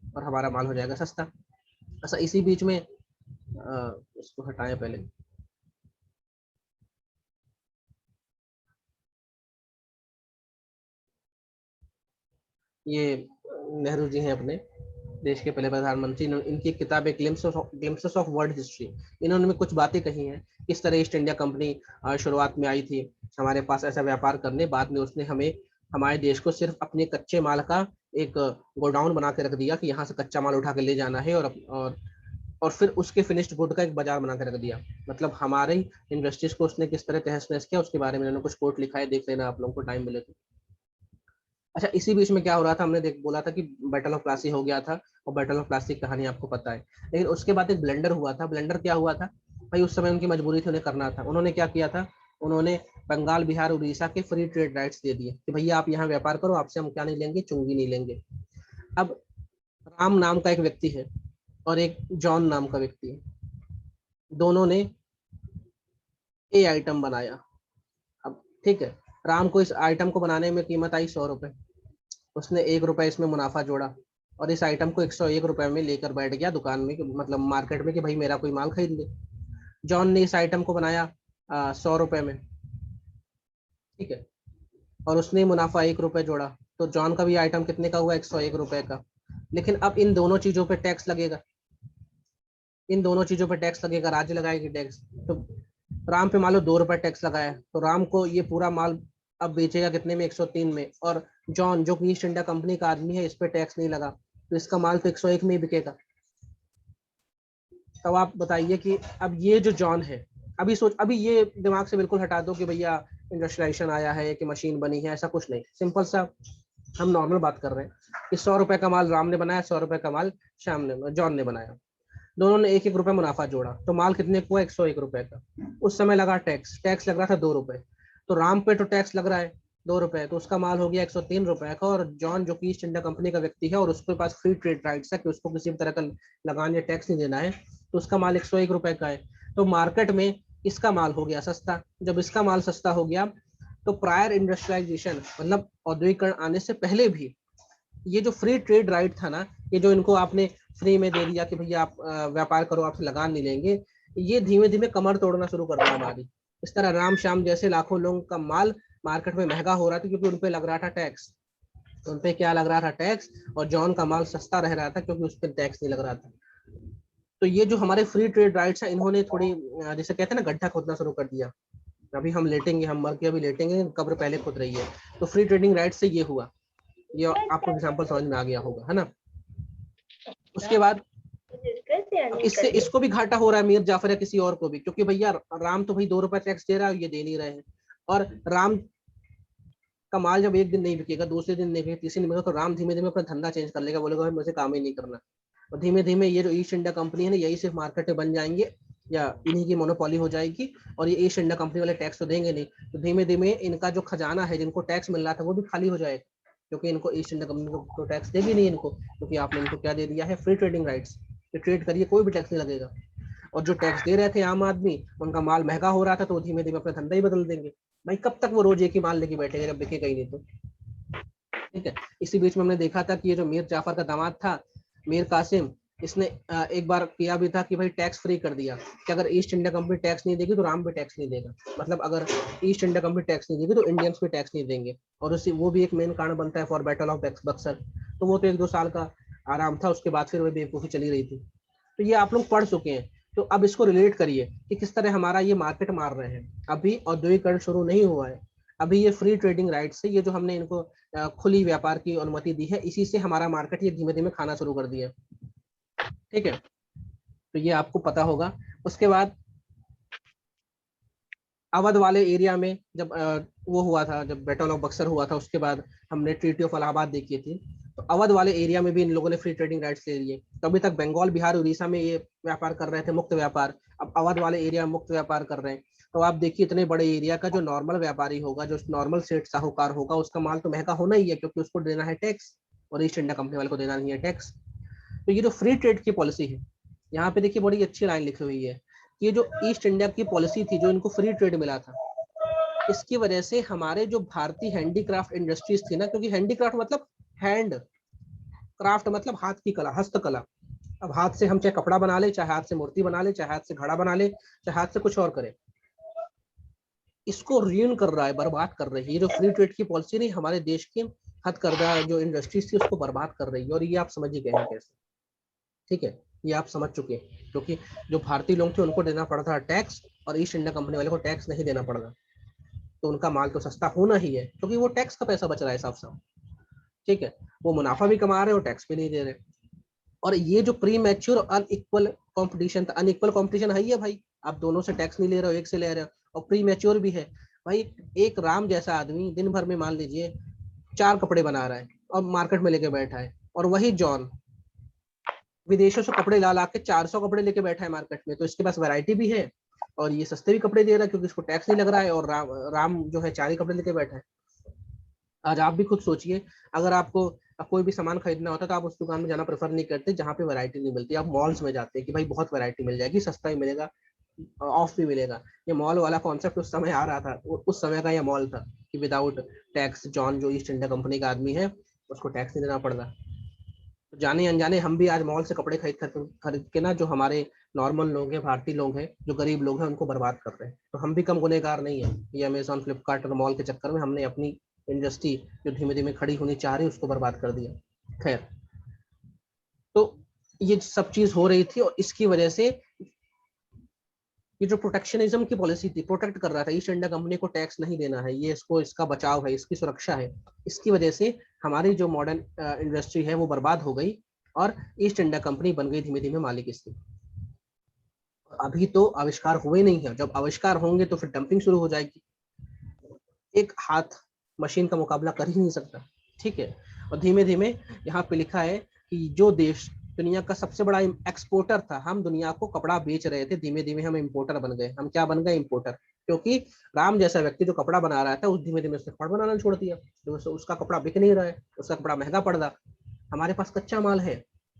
और हमारा माल हो जाएगा सस्ता। ऐसा इसी बीच में इसको हटाएं पहले। ये नेहरू जी हैं, अपने देश के पहले प्रधानमंत्री। इनकी एक किताब है ग्लिम्पसेस ऑफ वर्ल्ड हिस्ट्री। इन्होंने कुछ बातें कही हैं, किस तरह ईस्ट इंडिया कंपनी शुरुआत में आई थी हमारे पास ऐसा व्यापार करने, बाद में उसने हमें हमारे देश को सिर्फ अपने कच्चे माल का एक गोडाउन बना के रख दिया कि यहाँ से कच्चा माल उठा के ले जाना है, और फिर उसके फिनिश्ड गुड का एक बाजार बना के रख दिया। मतलब हमारे इंडस्ट्रीज को उसने किस तरह तहस नहस किया, उसके बारे में उन्होंने कुछ कोट लिखा है, देख लेना आप लोगों को टाइम मिले तो। अच्छा, इसी बीच में क्या हो रहा था, हमने देख बोला था कि बैटल ऑफ प्लासी हो गया था, और बैटल ऑफ प्लासी की कहानी आपको पता है। लेकिन उसके बाद एक ब्लेंडर हुआ था। ब्लेंडर क्या हुआ था भाई, उस समय उनकी मजबूरी थी, उन्हें करना था। उन्होंने क्या किया था, उन्होंने बंगाल, बिहार, उड़ीसा के फ्री ट्रेड राइट्स दे दिए कि भैया आप यहाँ व्यापार करो, आपसे हम क्या नहीं लेंगे, चुंगी नहीं लेंगे। अब राम नाम का एक व्यक्ति है और एक जॉन नाम का व्यक्ति है, दोनों ने ए आइटम बनाया। अब ठीक है, राम को इस आइटम को बनाने में कीमत आई 100 रुपए, उसने 1 रुपए इसमें मुनाफा जोड़ा और इस आइटम को 101 रुपए में लेकर बैठ गया दुकान में मतलब मार्केट में कि भाई मेरा कोई माल खरीद ले। जॉन ने इस आइटम को बनाया 100 रुपए में, ठीक है, और उसने मुनाफा 1 रुपए जोड़ा, तो जॉन का भी आइटम कितने का हुआ, 101 रुपए का। लेकिन अब इन दोनों चीजों पे टैक्स लगेगा, इन दोनों चीजों पे टैक्स लगेगा, राज्य लगाएगी टैक्स। तो राम पे मान लो 2 रुपए टैक्स लगाया, तो राम को ये पूरा माल अब बेचेगा कितने में, 103 में, और जॉन जो कि ईस्ट इंडिया कंपनी का आदमी है, इस पे टैक्स नहीं लगा, तो इसका माल तो 101 में ही बिकेगा। तब आप बताइए कि अब ये जो जॉन है, अभी ये दिमाग से बिल्कुल हटा दो कि भैया इंडस्ट्रियलाइजेशन आया है कि मशीन बनी है, ऐसा कुछ नहीं, सिंपल सा हम नॉर्मल बात कर रहे हैं कि 100 रुपए का माल राम ने बनाया, 100 रुपए का माल जॉन ने बनाया, दोनों ने 1-1 रुपए मुनाफा जोड़ा, तो माल कितने को, 101 रुपए का। उस समय लगा टैक्स लग रहा था 2 रुपए, तो राम पे तो टैक्स लग रहा है 2 रुपए, तो उसका माल हो गया 103 रुपए का। और जॉन जो कि ईस्ट इंडिया कंपनी का व्यक्ति है और उसके पास फ्री ट्रेड राइट्स है कि उसको किसी भी तरह का लगान या टैक्स नहीं देना है, तो उसका माल 101 रुपए का है। तो मार्केट में इसका माल हो गया सस्ता। जब इसका माल सस्ता हो गया, तो प्रायर इंडस्ट्रियलाइजेशन मतलब औद्योगिकरण आने से पहले भी ये जो फ्री ट्रेड राइट था ना, ये जो इनको आपने फ्री में दे दिया कि भैया आप व्यापार करो, आपसे लगान नहीं लेंगे, ये धीमे धीमे कमर तोड़ना शुरू कर दिया हमारी। इस तरह राम श्याम जैसे लाखों लोगों का माल मार्केट में महंगा हो रहा था क्योंकि उनपे लग रहा था टैक्स, उनपे क्या लग रहा था, टैक्स, और जॉन का माल सस्ता रह रहा था क्योंकि उस पर टैक्स नहीं लग रहा था। तो ये जो हमारे फ्री ट्रेड राइट्स है, इन्होंने थोड़ी जैसे कहते हैं ना, गड्ढा खोदना शुरू कर दिया। अभी हम लेटेंगे, हम मर के अभी लेटेंगे, कब्र पहले खुद रही है। तो फ्री ट्रेडिंग राइट से ये हुआ, ये आपको एग्जांपल समझ में आ गया होगा, है ना। उसके बाद इससे इसको भी घाटा हो रहा है, मीर जाफर या किसी और को भी, क्योंकि भैया राम तो भाई 2 रुपए टैक्स दे रहा है, ये दे नहीं रहे हैं। और राम का माल जब एक दिन नहीं बिकेगा, दूसरे दिन नहीं बिकेगा, तीसरे दिन बिकेगा, तो राम धीमे धीमे अपना धंधा चेंज कर लेगा, बोलेगा भाई मुझे काम ही नहीं करना। और धीमे धीमे ये जो ईस्ट इंडिया कंपनी है ना, यही सिर्फ मार्केट बन जाएंगे या इन्हीं की मोनोपोली हो जाएगी, और ये ईस्ट इंडिया कंपनी वाले टैक्स तो देंगे नहीं, तो धीमे धीमे इनका जो खजाना है, जिनको टैक्स मिल रहा था, वो भी खाली हो जाएगा, क्योंकि इनको ईस्ट इंडिया कंपनी को तो टैक्स देगी नहीं इनको, क्योंकि आपने इनको क्या दे दिया है, फ्री ट्रेडिंग राइट्स, ट्रेड करिए, कोई भी टैक्स नहीं लगेगा। और जो टैक्स दे रहे थे आम आदमी, उनका माल महंगा हो रहा था, तो वो धीमे धीमे अपना धंधा ही बदल देंगे। भाई कब तक वो रोज एक ही माल लेके बैठेंगे जब बिकेगा ही नहीं, तो ठीक है। इसी बीच में हमने देखा था कि ये जो मीर जाफर का दामाद था, मीर कासिम, इसने एक बार किया भी था कि भाई टैक्स फ्री कर दिया कि अगर ईस्ट इंडिया कंपनी टैक्स नहीं देगी तो राम भी टैक्स नहीं देगा, मतलब अगर ईस्ट इंडिया कंपनी टैक्स नहीं देगी तो इंडियंस भी टैक्स नहीं देंगे, और उसी वो भी एक मेन कारण बनता है फॉर बैटल ऑफ बक्सर। तो वो तो 1-2 साल का आराम था, उसके बाद फिर वो बेवकूफ़ी चली रही थी। तो ये आप लोग पढ़ चुके हैं, तो अब इसको रिलेट करिए कि किस तरह हमारा ये मार्केट मार रहे हैं। अभी औद्योगिकरण शुरू नहीं हुआ है, अभी ये फ्री ट्रेडिंग राइट से, ये जो हमने इनको खुली व्यापार की अनुमति दी है, इसी से हमारा मार्केट ये धीमे धीमे खाना शुरू कर दिया, ठीक है। तो ये आपको पता होगा। उसके बाद अवध वाले एरिया में जब वो हुआ था, जब बैटल ऑफ बक्सर हुआ था, उसके बाद हमने ट्रीटी ऑफ इलाहाबाद देखी थी, तो अवध वाले एरिया में भी इन लोगों ने फ्री ट्रेडिंग राइट्स ले लिए। तो अभी तक बंगाल, बिहार, उड़ीसा में ये व्यापार कर रहे थे मुक्त व्यापार, अब अवध वाले एरिया में मुक्त व्यापार कर रहे हैं। तो आप देखिए, इतने बड़े एरिया का जो नॉर्मल व्यापारी होगा, जो नॉर्मल सेठ साहूकार होगा, उसका माल तो महंगा होना ही है, क्योंकि उसको देना है टैक्स, और ईस्ट इंडिया कंपनी वाले को देना नहीं है टैक्स। तो ये जो फ्री ट्रेड की पॉलिसी है, यहाँ पे देखिए बड़ी अच्छी लाइन लिखी हुई है, ये जो ईस्ट इंडिया की पॉलिसी थी, जो इनको फ्री ट्रेड मिला था, इसकी वजह से हमारे जो भारतीय हैंडीक्राफ्ट इंडस्ट्रीज थी ना, क्योंकि हैंडीक्राफ्ट मतलब हैंड क्राफ्ट, मतलब हाथ की कला, हस्तकला। अब हाथ से हम चाहे कपड़ा बना ले, चाहे हाथ से मूर्ति बना ले, चाहे हाथ से घड़ा बना ले, चाहे हाथ से कुछ और करे, इसको रीन कर रहा है, बर्बाद कर रही है। ये जो फ्री ट्रेड की पॉलिसी नहीं, हमारे देश की हथकरघा जो इंडस्ट्रीज थी उसको बर्बाद कर रही है, और ये आप समझ ही गए हैं कैसे, ठीक है, ये आप समझ चुके हैं, क्योंकि जो भारतीय लोग थे उनको देना पड़ता है टैक्स, और ईस्ट इंडिया कंपनी वाले को टैक्स नहीं देना पड़ रहा, तो उनका माल तो सस्ता होना ही है, क्योंकि वो टैक्स का पैसा बच रहा है साफ साफ, ठीक है। वो मुनाफा भी कमा रहे और टैक्स भी नहीं दे रहे। और ये जो प्री मैच्योर अनइक्वल कंपटीशन था, अनइक्वल कंपटीशन है ही है भाई, आप दोनों से टैक्स नहीं ले रहे हो, एक से ले रहे हो, और प्री मैच्योर भी है भाई। एक राम जैसा आदमी दिन भर में मान लीजिए 4 कपड़े बना रहा है और मार्केट में लेके बैठा है, और वही जॉन विदेशों से कपड़े ला ला के 400 कपड़े लेके बैठा है मार्केट में, तो इसके पास वैरायटी भी है, और ये सस्ते भी कपड़े दे रहा है क्योंकि इसको टैक्स नहीं लग रहा है, और राम जो है 4 ही कपड़े लेके बैठा है। आज आप भी खुद सोचिए, अगर आपको कोई भी सामान खरीदना होता है तो आप उस दुकान में जाना प्रेफर नहीं करते जहाँ पे वैरायटी नहीं मिलती, आप मॉल्स में जाते हैं कि भाई बहुत वैरायटी मिल जाएगी, सस्ता ही मिलेगा, ऑफ भी मिलेगा। ये मॉल वाला कॉन्सेप्ट उस समय आ रहा था, उस समय का ये मॉल था कि विदाउट टैक्स जॉन जो ईस्ट इंडिया कंपनी का आदमी है उसको टैक्स नहीं देना पड़ रहा। तो जाने अनजाने हम भी आज मॉल से कपड़े खरीद के ना, जो हमारे नॉर्मल लोग हैं, भारतीय लोग हैं, जो गरीब लोग हैं, उनको बर्बाद कर रहे हैं। तो हम भी कम गुनहगार नहीं है। ये अमेजोन, फ्लिपकार्ट और मॉल के चक्कर में हमने अपनी इंडस्ट्री जो धीमे धीमे खड़ी होनी चाह रही उसको बर्बाद कर दिया। खैर, तो ये सब चीज हो रही थी और इसकी वजह से ये जो प्रोटेक्शनिज्म की पॉलिसी थी, प्रोटेक्ट कर रहा था ईस्ट इंडिया कंपनी को, टैक्स नहीं देना है, ये इसको, इसका बचाव है, इसकी सुरक्षा है, इसकी वजह से हमारी जो मॉडर्न इंडस्ट्री है वो बर्बाद हो गई और ईस्ट इंडिया कंपनी बन गई धीमे धीमे मालिक इसकी। अभी तो आविष्कार हुए नहीं है, जब आविष्कार होंगे तो फिर डंपिंग शुरू हो जाएगी। एक हाथ मशीन का मुकाबला कर ही नहीं सकता, ठीक है। और धीमे धीमे यहाँ पे लिखा है कि जो देश दुनिया का सबसे बड़ा एक्सपोर्टर था, हम दुनिया को कपड़ा बेच रहे थे, धीमे धीमे हम इंपोर्टर बन गए। हम क्या बन गए? इंपोर्टर। क्योंकि राम जैसा व्यक्ति जो कपड़ा बना रहा था, उस धीमे धीमे उसने कपड़ा बनाना छोड़ दिया, तो उसका कपड़ा बिक नहीं रहा है, उसका कपड़ा महंगा पड़ रहा। हमारे पास कच्चा माल है,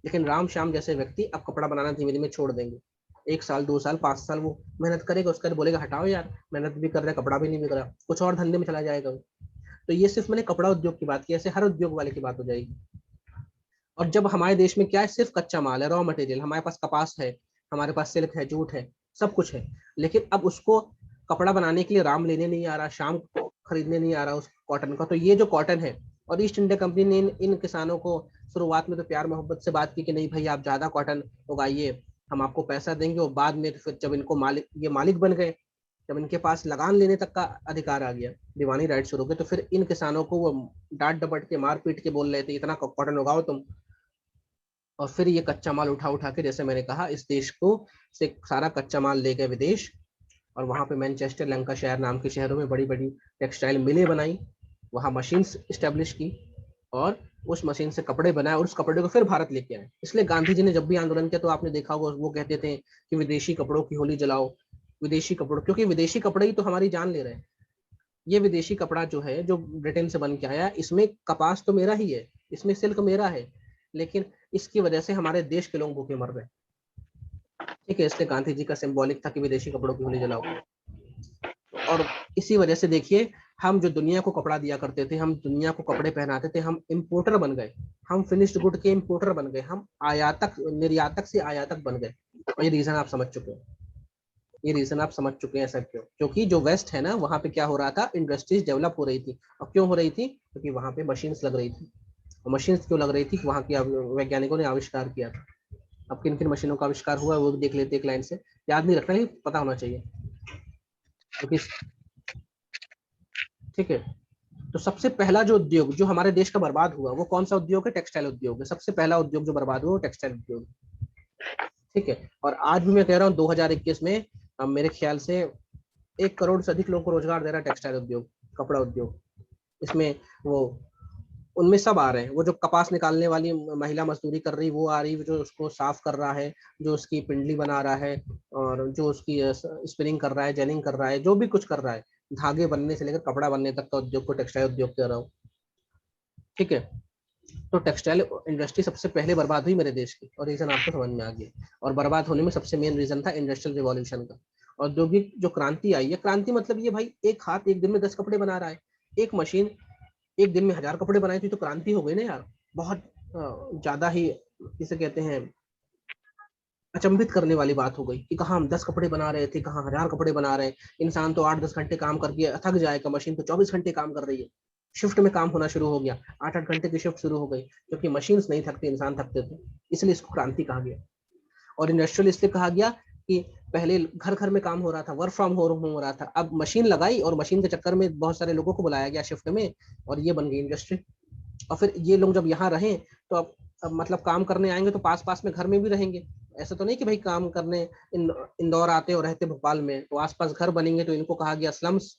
लेकिन राम श्याम जैसे व्यक्ति अब कपड़ा बनाना धीमे धीमे छोड़ देंगे। 1 साल 2 साल 5 साल वो मेहनत करेगा, उसके बाद बोलेगा हटाओ यार, मेहनत भी कर रहे, कपड़ा भी नहीं बिक रहा, कुछ और धंधे में चला जाएगा। तो ये सिर्फ मैंने कपड़ा उद्योग की बात की, ऐसे हर उद्योग वाले की बात हो जाएगी। और जब हमारे देश में क्या है, सिर्फ कच्चा माल है, रॉ मटेरियल, हमारे पास कपास है, हमारे पास सिल्क है, जूट है, सब कुछ है, लेकिन अब उसको कपड़ा बनाने के लिए राम लेने नहीं आ रहा, शाम को खरीदने नहीं आ रहा उस कॉटन का। तो ये जो कॉटन है, और ईस्ट इंडिया कंपनी ने इन किसानों को शुरुआत में तो प्यार मोहब्बत से बात की कि नहीं भाई आप ज्यादा कॉटन उगाइए, हम आपको पैसा देंगे। और बाद में फिर जब इनको मालिक, ये मालिक बन गए, जब इनके पास लगान लेने तक का अधिकार आ गया, दीवानी राइट शुरू हो गए, तो फिर इन किसानों को वो डांट डपट के, मार पीट के बोल रहे थे इतना कॉटन उगाओ तुम। और फिर ये कच्चा माल उठा उठा के, जैसे मैंने कहा, इस देश को से सारा कच्चा माल ले गए विदेश, और वहां पे मैनचेस्टर, लंकाशायर नाम के शहरों में बड़ी बड़ी टेक्सटाइल मिलें बनाई, वहां मशीन स्टेब्लिश की, और उस मशीन से कपड़े बनाए, और उस कपड़े को फिर भारत लेके आए। इसलिए गांधी जी ने जब भी आंदोलन किया तो आपने देखा होगा वो कहते थे कि विदेशी कपड़ों की होली जलाओ, विदेशी कपड़ों, क्योंकि विदेशी कपड़े ही तो हमारी जान ले रहे हैं। ये विदेशी कपड़ा जो है, जो ब्रिटेन से बन के आया, इसमें कपास तो मेरा ही है, इसमें सिल्क मेरा है, लेकिन इसकी वजह से हमारे देश के लोग भूखे मर रहे हैं, ठीक है। इसलिए गांधी जी का सिंबॉलिक था कि विदेशी कपड़ों की होली जलाओ। और इसी वजह से देखिए, हम जो दुनिया को कपड़ा दिया करते थे, हम दुनिया को कपड़े पहनाते थे, हम इंपोर्टर बन गए, हम फिनिश्ड गुड के इंपोर्टर बन गए, हम आयातक, निर्यातक से आयातक बन गए। और ये रीजन आप समझ चुके हैं, ये रीजन आप समझ चुके हैं ऐसा क्यों? क्योंकि जो वेस्ट है ना, वहाँ पे क्या हो रहा था, इंडस्ट्रीज डेवलप हो रही थी। और क्यों हो रही थी? क्योंकि वहाँ पे मशीन्स लग रही थी। और मशीन्स क्यों लग रही थी? वहाँ की वैज्ञानिकों ने आविष्कार किया था। अब किन किन मशीनों का आविष्कार हुआ है वो भी देख लेते एक लाइन से, याद नहीं रखना, लेकिन पता होना चाहिए, क्योंकि ठीक है। तो सबसे पहला जो उद्योग जो हमारे देश का बर्बाद हुआ, वो कौन सा उद्योग है? टेक्सटाइल उद्योग है। सबसे पहला उद्योग जो बर्बाद हुआ वो टेक्सटाइल उद्योग, ठीक है। और आज भी मैं कह रहा हूँ 2021 में मेरे ख्याल से 1 करोड़ से अधिक लोगों को रोजगार दे रहा है टेक्सटाइल उद्योग, कपड़ा उद्योग। इसमें वो, उनमें सब आ रहे हैं, वो जो कपास निकालने वाली महिला मजदूरी कर रही वो आ रही, जो उसको साफ कर रहा है, जो उसकी पिंडली बना रहा है, और जो उसकी स्पिनिंग कर रहा है, जेनिंग कर रहा है, जो भी कुछ कर रहा है, धागे बनने से लेकर कपड़ा बनने तक का उद्योग को टेक्सटाइल उद्योग कह रहा हूँ, ठीक है। तो टेक्सटाइल इंडस्ट्री सबसे पहले बर्बाद हुई मेरे देश की, और रीजन आपको समझ में आ गया। और बर्बाद होने में सबसे मेन रीजन था इंडस्ट्रियल रिवॉल्यूशन का। औद्योगिक जो क्रांति आई है, क्रांति मतलब ये भाई, एक हाथ एक दिन में 10 कपड़े बना रहा है, एक मशीन एक दिन में 1000 कपड़े बनाई थी, तो क्रांति हो गई ना यार। बहुत ज्यादा ही, इसे कहते हैं, अचंभित करने वाली बात हो गई कि कहाँ हम 10 कपड़े बना रहे थे, कहाँ 1000 कपड़े बना रहे हैं। इंसान तो 8-10 घंटे काम करके थक जाएगा, मशीन तो 24 घंटे काम कर रही है। शिफ्ट में काम होना शुरू हो गया, 8-8 घंटे की शिफ्ट शुरू हो गई, क्योंकि मशीन्स नहीं थकती, इंसान थकते थे। इसलिए इसको क्रांति कहा गया। और इंडस्ट्रियल इसलिए कहा गया कि पहले घर घर में काम हो रहा था, वर्क फ्रॉम होम हो रहा था, अब मशीन लगाई और मशीन के चक्कर में बहुत सारे लोगों को बुलाया गया शिफ्ट में, और ये बन गई इंडस्ट्री। और फिर ये लोग जब यहाँ रहे तो अब मतलब काम करने आएंगे तो पास पास में घर में भी रहेंगे। ऐसा तो नहीं कि भाई काम करने इंदौर आते और रहते भोपाल में, तो आसपास घर बनेंगे, तो इनको कहा गया स्लम्स,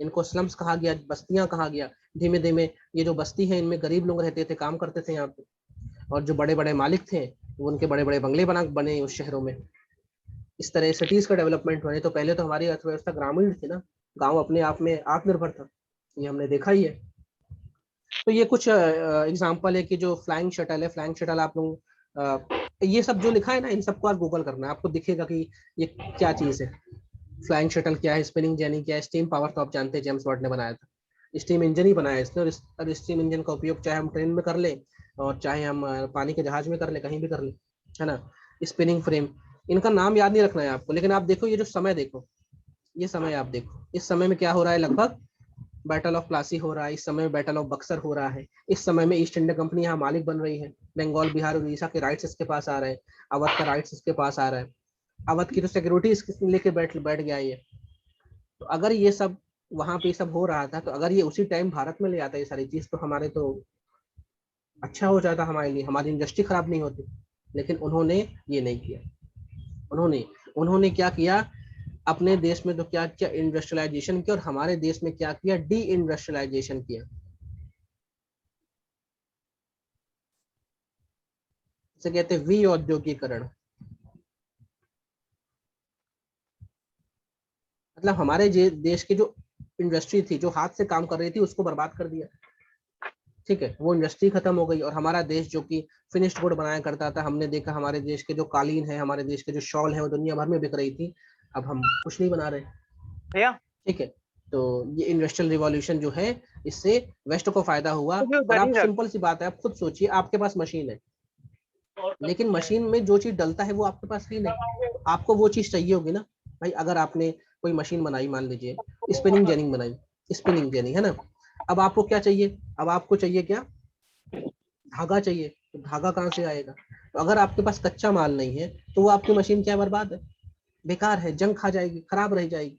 इनको स्लम्स कहा गया, बस्तियां कहा गया। धीमे धीमे ये जो बस्ती है, इनमें गरीब लोग रहते थे, काम करते थे यहाँ पे, और जो बड़े बड़े मालिक थे वो उनके बड़े बड़े बंगले बने उस शहरों में। इस तरह सिटीज का डेवलपमेंट होने, तो पहले तो हमारी अर्थव्यवस्था ग्रामीण थी ना, गांव अपने आप में आत्मनिर्भर था, ये हमने देखा ही है। तो ये कुछ एग्जांपल है कि जो फ्लाइंग शटल है, फ्लाइंग शटल आप लोग ये सब जो लिखा है ना, इन सबको आज गूगल करना है, आपको दिखेगा कि ये क्या चीज है। फ्लाइंग शटल क्या है, स्पिनिंग जेनी क्या है, स्टीम पावर तो आप जानते हैं जेम्स वाट ने बनाया था, स्टीम इंजन ही बनाया इसने। और स्टीम इंजन का उपयोग चाहे हम ट्रेन में कर ले और चाहे हम पानी के जहाज में कर ले, कहीं भी कर ले, है ना। स्पिनिंग फ्रेम, इनका नाम याद नहीं रखना है आपको, लेकिन आप देखो ये जो समय देखो, ये समय आप देखो, इस समय में क्या हो रहा है, लगभग बैटल ऑफ प्लासी हो रहा है, इस समय में बैटल ऑफ बक्सर हो रहा है, इस समय में ईस्ट इंडिया कंपनी यहाँ मालिक बन रही है, बंगाल बिहार उड़ीसा के राइट्स इसके पास आ रहे हैं, अवध का राइट्स इसके पास आ रहा है, अवध की तो सिक्योरिटी लेके बैठ गया ये। तो अगर ये सब वहां पे सब हो रहा था, तो अगर ये उसी टाइम भारत में ले आता ये सारी चीज, तो हमारे तो अच्छा हो जाता, हमारे लिए हमारी इंडस्ट्री खराब नहीं होती। लेकिन उन्होंने ये नहीं किया। उन्होंने उन्होंने क्या किया, अपने देश में तो क्या किया, इंडस्ट्रियलाइजेशन किया, और हमारे देश में क्या किया, डी इंडस्ट्रियलाइजेशन किया। इसे कहते हैं विऔद्योगिकरण। मतलब हमारे देश की जो इंडस्ट्री थी, जो हाथ से काम कर रही थी, उसको बर्बाद कर दिया। ठीक है, वो इंडस्ट्री खत्म हो गई, और हमारा देश जो कि फिनिश्ड गुड बनाया करता था, हमने देखा हमारे देश के जो कालीन है, हमारे देश के जो शॉल है, वो दुनिया भर में बिक रही थी। अब हम कुछ नहीं बना रहे। भैया ठीक है, तो ये इंडस्ट्रियल रिवॉल्यूशन जो है, इससे वेस्ट को फायदा हुआ। तो भी और उधर ही आप रख। सिंपल सी बात है, आप खुद सोचिए, आपके पास मशीन है, लेकिन मशीन में जो चीज डलता है वो आपके पास है नहीं, तो आपको वो चीज चाहिए होगी ना भाई। अगर आपने कोई मशीन बनाई, मान लीजिए स्पिनिंग जेनिंग बनाई, स्पिनिंग जेनिंग है ना, अब आपको क्या चाहिए, अब आपको चाहिए क्या, धागा चाहिए। तो धागा कहाँ से आएगा, तो अगर आपके पास कच्चा माल नहीं है, तो वो आपकी मशीन क्या बर्बाद है, बेकार है, जंग खा जाएगी, खराब रह जाएगी।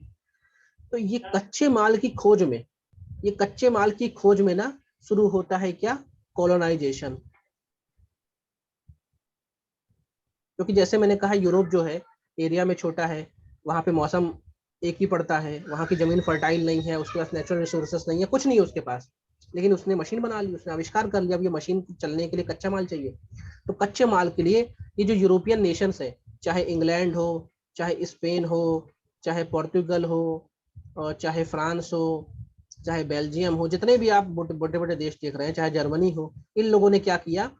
तो ये कच्चे माल की खोज में, ये कच्चे माल की खोज में ना शुरू होता है क्या, कॉलोनाइजेशन। क्योंकि जैसे मैंने कहा, यूरोप जो है एरिया में छोटा है, वहां पे मौसम एक ही पड़ता है, वहां की जमीन फर्टाइल नहीं है, उसके पास नेचुरल रिसोर्सेस नहीं है, कुछ नहीं है उसके पास, लेकिन उसने मशीन बना ली, उसने आविष्कार कर लिया। अब ये मशीन चलने के लिए कच्चा माल चाहिए। तो कच्चे माल के लिए ये जो यूरोपियन नेशंस है, चाहे इंग्लैंड हो, चाहे स्पेन हो, चाहे पोर्तुगल हो, और चाहे फ्रांस हो, चाहे बेल्जियम हो, जितने भी आप बड़े बड़े देश देख रहे हैं, चाहे जर्मनी हो, इन लोगों ने क्या किया,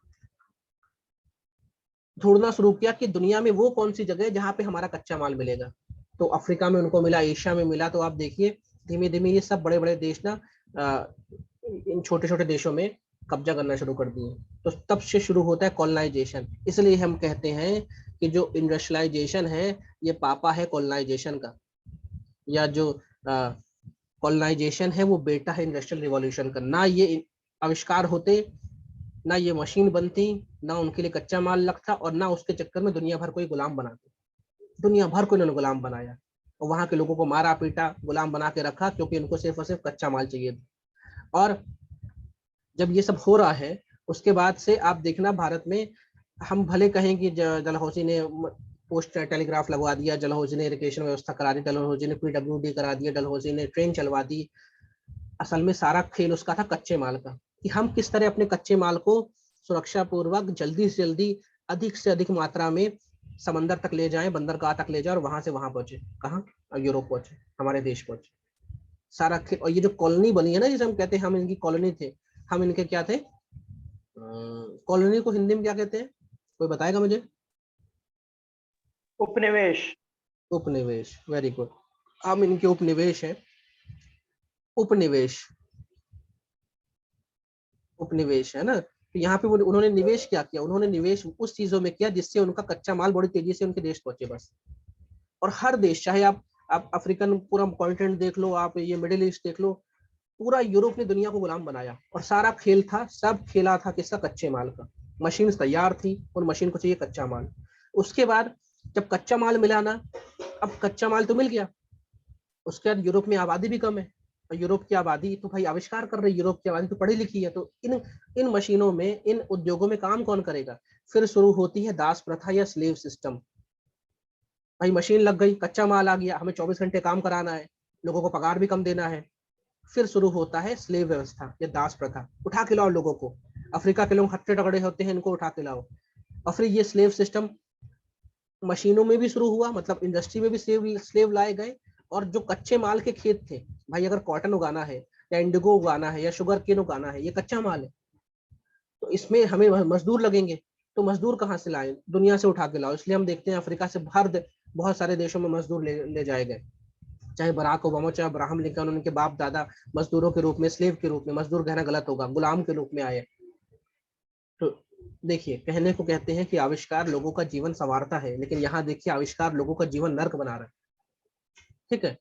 ढूंढना शुरू किया कि दुनिया में वो कौन सी जगह है जहाँ पे हमारा कच्चा माल मिलेगा। तो अफ्रीका में उनको मिला, एशिया में मिला। तो आप देखिए धीमे धीमे ये सब बड़े बड़े देश ना इन छोटे छोटे देशों में कब्जा करना शुरू कर दिए। तो तब से शुरू होता है कॉलोनाइजेशन। इसलिए हम कहते हैं कि जो इंडस्ट्रियलाइजेशन है, ये पापा है कॉलोनाइजेशन का, या जो कॉलोनाइजेशन है वो बेटा है इंडस्ट्रियल रिवॉल्यूशन का। ना ये आविष्कार होते, ना ये मशीन बनती, ना उनके लिए कच्चा माल लगता, और ना उसके चक्कर में दुनिया भर कोई गुलाम बनाते। दुनिया भर को इन्होंने गुलाम बनाया, और वहां के लोगों को मारा पीटा, गुलाम बना के रखा, क्योंकि इनको सिर्फ और सिर्फ कच्चा माल चाहिए था। और जब ये सब हो रहा है, उसके बाद से आप देखना भारत में, हम भले कहें कि डलहौजी ने पोस्ट टेलीग्राफ लगवा दिया, डलहौजी ने इरिगेशन व्यवस्था करा दी, डलहौजी ने पीडब्ल्यूडी करा दिया, डलहौजी ने ट्रेन चलवा दी। असल में सारा खेल उसका था कच्चे माल का, कि हम किस तरह अपने कच्चे माल को सुरक्षा पूर्वक जल्दी से जल्दी अधिक से अधिक मात्रा में समंदर तक ले जाएं, बंदरगाह तक ले जाएं, और वहां से वहां पहुंचे, कहाँ, यूरोप पहुंचे, हमारे देश पहुंचे। सारा खेल। और ये जो कॉलोनी बनी है ना, जिसे हम कहते हैं हम इनकी कॉलोनी थे, हम इनके क्या थे, कॉलोनी को हिंदी में क्या कहते हैं, कोई बताएगा मुझे। उपनिवेश। उपनिवेश, वेरी गुड, हम इनके उपनिवेश हैं। उपनिवेश, उपनिवेश है ना। तो यहाँ पे उन्होंने निवेश क्या किया, उन्होंने निवेश उस चीजों में किया जिससे उनका कच्चा माल बड़ी तेजी से उनके देश पहुंचे, बस। और हर देश, चाहे आप अफ्रीकन पूरा कॉन्टिनेंट देख लो, आप ये मिडिल ईस्ट देख लो, पूरा यूरोप ने दुनिया को गुलाम बनाया। और सारा खेल था, सब खेला था किसका, कच्चे माल का। मशीन तैयार थी, और मशीन को चाहिए कच्चा माल। उसके बाद जब कच्चा माल मिला ना, अब कच्चा माल तो मिल गया, उसके बाद यूरोप में आबादी भी कम है, और यूरोप की आबादी तो भाई आविष्कार कर रही है, यूरोप की आबादी तो पढ़ी लिखी है, तो इन इन मशीनों में, इन उद्योगों में काम कौन करेगा। फिर शुरू होती है दास प्रथा या स्लेव सिस्टम। भाई मशीन लग गई, कच्चा माल आ गया, हमें 24 घंटे काम कराना है, लोगों को पगार भी कम देना है। फिर शुरू होता है स्लेव व्यवस्था या दास प्रथा, उठा के लाओ लोगों को। अफ्रीका के लोग हट्टे टकड़े होते हैं, इनको उठा के लाओ। और फिर ये स्लेव सिस्टम मशीनों में भी शुरू हुआ, मतलब इंडस्ट्री में भी स्लेव लाए गए। और जो कच्चे माल के खेत थे, भाई अगर कॉटन उगाना है, या इंडिगो उगाना है, या शुगर केन उगाना है, ये कच्चा माल है, तो इसमें हमें मजदूर लगेंगे। तो मजदूर कहाँ से लाएं? दुनिया से उठा के लाओ। इसलिए हम देखते हैं अफ्रीका से बहुत सारे देशों में मजदूर ले जाए गए, चाहे बराक ओबामा, चाहे अब्राहम लिंकन, उनके बाप दादा मजदूरों के रूप में, स्लेव के रूप में, मजदूर कहना गलत होगा, गुलाम के रूप में आए। तो देखिए, कहने को कहते हैं कि आविष्कार लोगों का जीवन संवारता है, लेकिन यहाँ देखिए आविष्कार लोगों का जीवन नर्क बना रहा है। ठीक है,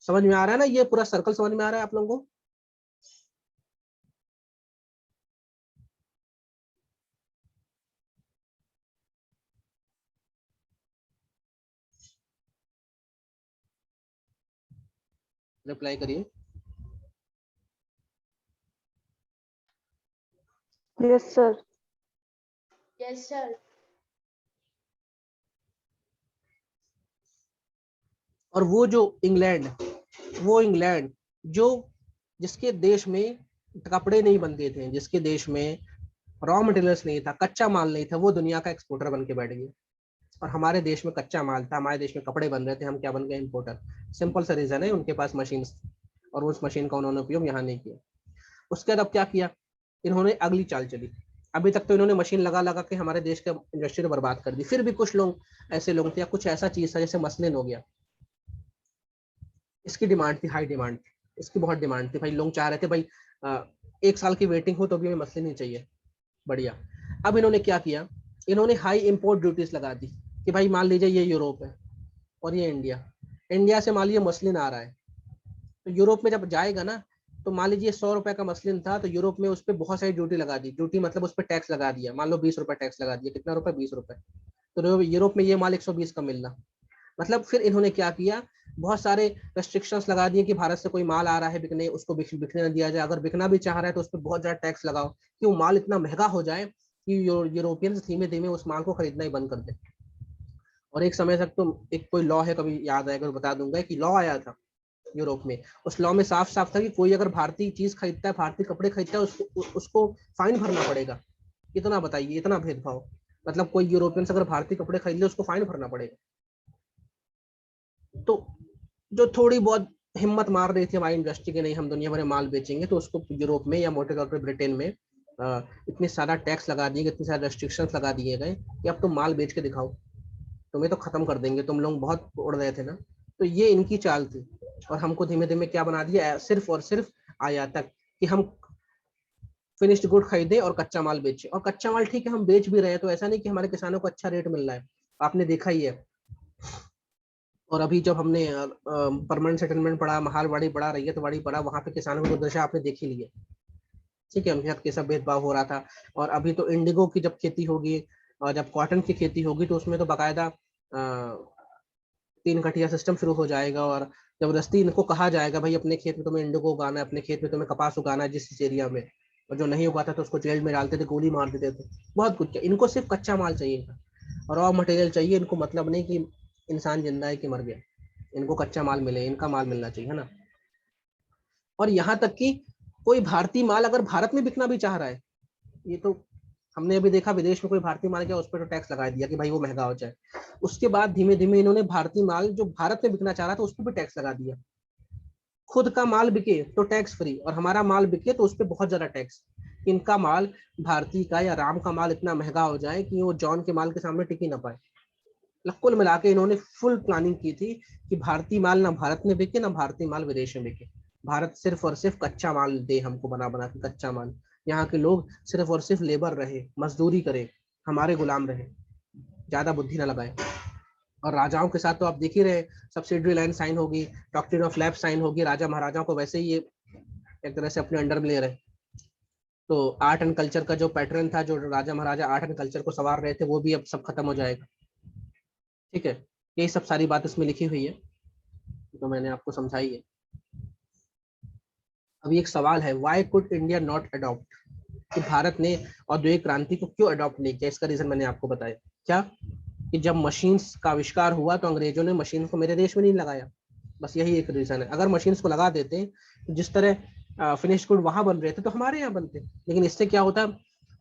समझ में आ रहा है ना? ये पूरा सर्कल समझ में आ रहा है आप लोगों को? रिप्लाई करिए। Yes sir. Yes sir. और वो इंग्लैंड जो जिसके देश में कपड़े नहीं बनते थे, जिसके देश में रॉ मटेरियल्स नहीं था, कच्चा माल नहीं था, वो दुनिया का एक्सपोर्टर बन के बैठ गया। और हमारे देश में कच्चा माल था, हमारे देश में कपड़े बन रहे थे, हम क्या बन गए? इंपोर्टर। सिंपल सा रीजन है, उनके पास मशीन और उस मशीन का उन्होंने उपयोग यहाँ नहीं किया। उसके बाद अब क्या किया इन्होंने? अगली चाल चली। अभी तक तो इन्होंने मशीन लगा लगा के हमारे देश के इंडस्ट्री को बर्बाद कर दी। फिर भी कुछ लोग ऐसे लोग थे, या कुछ ऐसा चीज था जैसे मसलिन हो गया, इसकी डिमांड थी, हाई डिमांड थी, इसकी बहुत डिमांड थी भाई। लोग चाह रहे थे भाई 1 साल की वेटिंग हो तो भी हमें मसलिन नहीं चाहिए, बढ़िया। अब इन्होंने क्या किया? इन्होंने हाई इंपोर्ट ड्यूटीज लगा दी कि भाई मान लीजिए ये यूरोप है और ये इंडिया से मान लीजिए मसलिन आ रहा है, तो यूरोप में जब जाएगा ना, तो मान लीजिए 100 रुपए का मसलिन था, तो यूरोप में उस पर बहुत सारी ड्यूटी लगा दी। ड्यूटी मतलब उस पर टैक्स लगा दिया, मान लो 20 रुपए टैक्स लगा दिया। कितना रुपए? 20 रुपए। तो यूरोप में ये माल 120 का मिलना। मतलब फिर इन्होंने क्या किया? बहुत सारे रेस्ट्रिक्शंस लगा दिए कि भारत से कोई माल आ रहा है बिकने, उसको बिकने न दिया जाए। अगर बिकना भी चाह रहा है तो उस पर बहुत ज्यादा टैक्स लगाओ कि वो माल इतना महंगा हो जाए कि यूरोपियंस धीमे धीमे उस माल को खरीदना ही बंद कर दे। और एक समय तक तो एक कोई लॉ है, कभी याद आएगा तो बता दूंगा, कि लॉ आया था यूरोप में। उस लॉ में साफ साफ था कि कोई अगर भारतीय चीज खरीदता है, भारतीय कपड़े खरीदता है, उसको फाइन भरना पड़ेगा। इतना बताइए, इतना भेदभाव। मतलब कोई यूरोपियन अगर भारतीय कपड़े खरीद ले, उसको फाइन भरना पड़ेगा। तो जो थोड़ी बहुत हिम्मत मार रही थी हमारी इंडस्ट्री की, नहीं हम दुनिया भर में माल बेचेंगे, तो उसको यूरोप में या मोटे तौर पर ब्रिटेन में इतने सारा टैक्स लगा दिए गए, इतने सारे रेस्ट्रिक्शन लगा दिए गए कि अब तुम माल बेच के दिखाओ, तुम्हें तो खत्म कर देंगे, तुम लोग बहुत उड़ रहे थे ना। तो ये इनकी चाल थी। और हमको धीमे धीमे क्या बना दिया? सिर्फ और सिर्फ आयातक, कि हम फिनिश्ड गुड खरीदे और कच्चा माल बेचे। और कच्चा माल ठीक है हम बेच भी रहे हैं, तो ऐसा नहीं कि हमारे किसानों को अच्छा रेट मिल रहा है, आपने देखा ही है। और अभी जब हमने परमानेंट सेटलमेंट पढ़ा, महालवाड़ी पढ़ा, रैयतवाड़ी पढ़ा, वहां पे किसानों की दशा आपने देखी ली है। ठीक है, उनके साथ कैसा भेदभाव हो रहा था। और अभी तो इंडिगो की जब खेती होगी और जब कॉटन की खेती होगी, तो उसमें तो बाकायदा 3 कटिया सिस्टम शुरू हो जाएगा। और जबरदस्ती इनको कहा जाएगा भाई अपने खेत में तुम्हें इंडिगो उगाना है, अपने खेत में तुम्हें कपास उगाना है जिस एरिया में। और जो नहीं उगाता तो उसको जेल में डालते थे, गोली मार देते थे, बहुत कुछ। इनको सिर्फ कच्चा माल चाहिए था, रॉ मटेरियल चाहिए। इनको मतलब नहीं कि इंसान जिंदा है कि मर गया, इनको कच्चा माल मिले, इनका माल मिलना चाहिए, है ना। और यहाँ तक कि कोई भारतीय माल अगर भारत में बिकना भी चाह रहा है, ये तो हमने अभी देखा, विदेश में कोई भारतीय माल गया उस पर तो टैक्स लगा दिया कि भाई वो महंगा हो जाए। उसके बाद धीमे धीमे इन्होंने भारतीय माल जो भारत में बिकना चाह रहा था उस पर भी टैक्स लगा दिया। खुद का माल बिके तो टैक्स फ्री, और हमारा माल बिके तो उस पर बहुत ज्यादा टैक्स। इनका माल, भारतीय का या राम का माल इतना महंगा हो जाए कि वो जॉन के माल के सामने टिक ही ना पाए। कुल मिला के इन्होंने फुल प्लानिंग की थी कि भारतीय माल ना भारत में बिके, ना भारतीय माल विदेश में बिके। भारत सिर्फ और सिर्फ कच्चा माल दे हमको, बना बना के कच्चा माल। यहाँ के लोग सिर्फ और सिर्फ लेबर रहे, मजदूरी करे, हमारे गुलाम रहे, ज्यादा बुद्धि ना लगाए। और राजाओं के साथ तो आप देख ही रहे, सब्सिडरी लाइन साइन होगी, डॉक्ट्रिन ऑफ लैब साइन होगी, राजा महाराजाओं को वैसे ही ये एक तरह से अपने अंडर में ले रहे। तो आर्ट एंड कल्चर का जो पैटर्न था, जो राजा महाराजा आर्ट एंड कल्चर को संवार रहे थे, वो भी अब सब खत्म हो जाएगा। ठीक है, यही सब सारी बात इसमें लिखी हुई है, तो मैंने आपको समझाई है। अभी एक सवाल है, why could India not adopt, कि भारत ने औद्योगिक क्रांति को क्यों अडॉप्ट नहीं किया? इसका रीजन मैंने आपको बताया। क्या? कि जब मशीन्स का आविष्कार हुआ तो अंग्रेजों ने मशीन को मेरे देश में नहीं लगाया, बस यही एक रीजन है। अगर मशीन्स को लगा देते तो जिस तरह फिनिश गुड वहां बन रहे थे तो हमारे यहाँ बनते। लेकिन इससे क्या होता,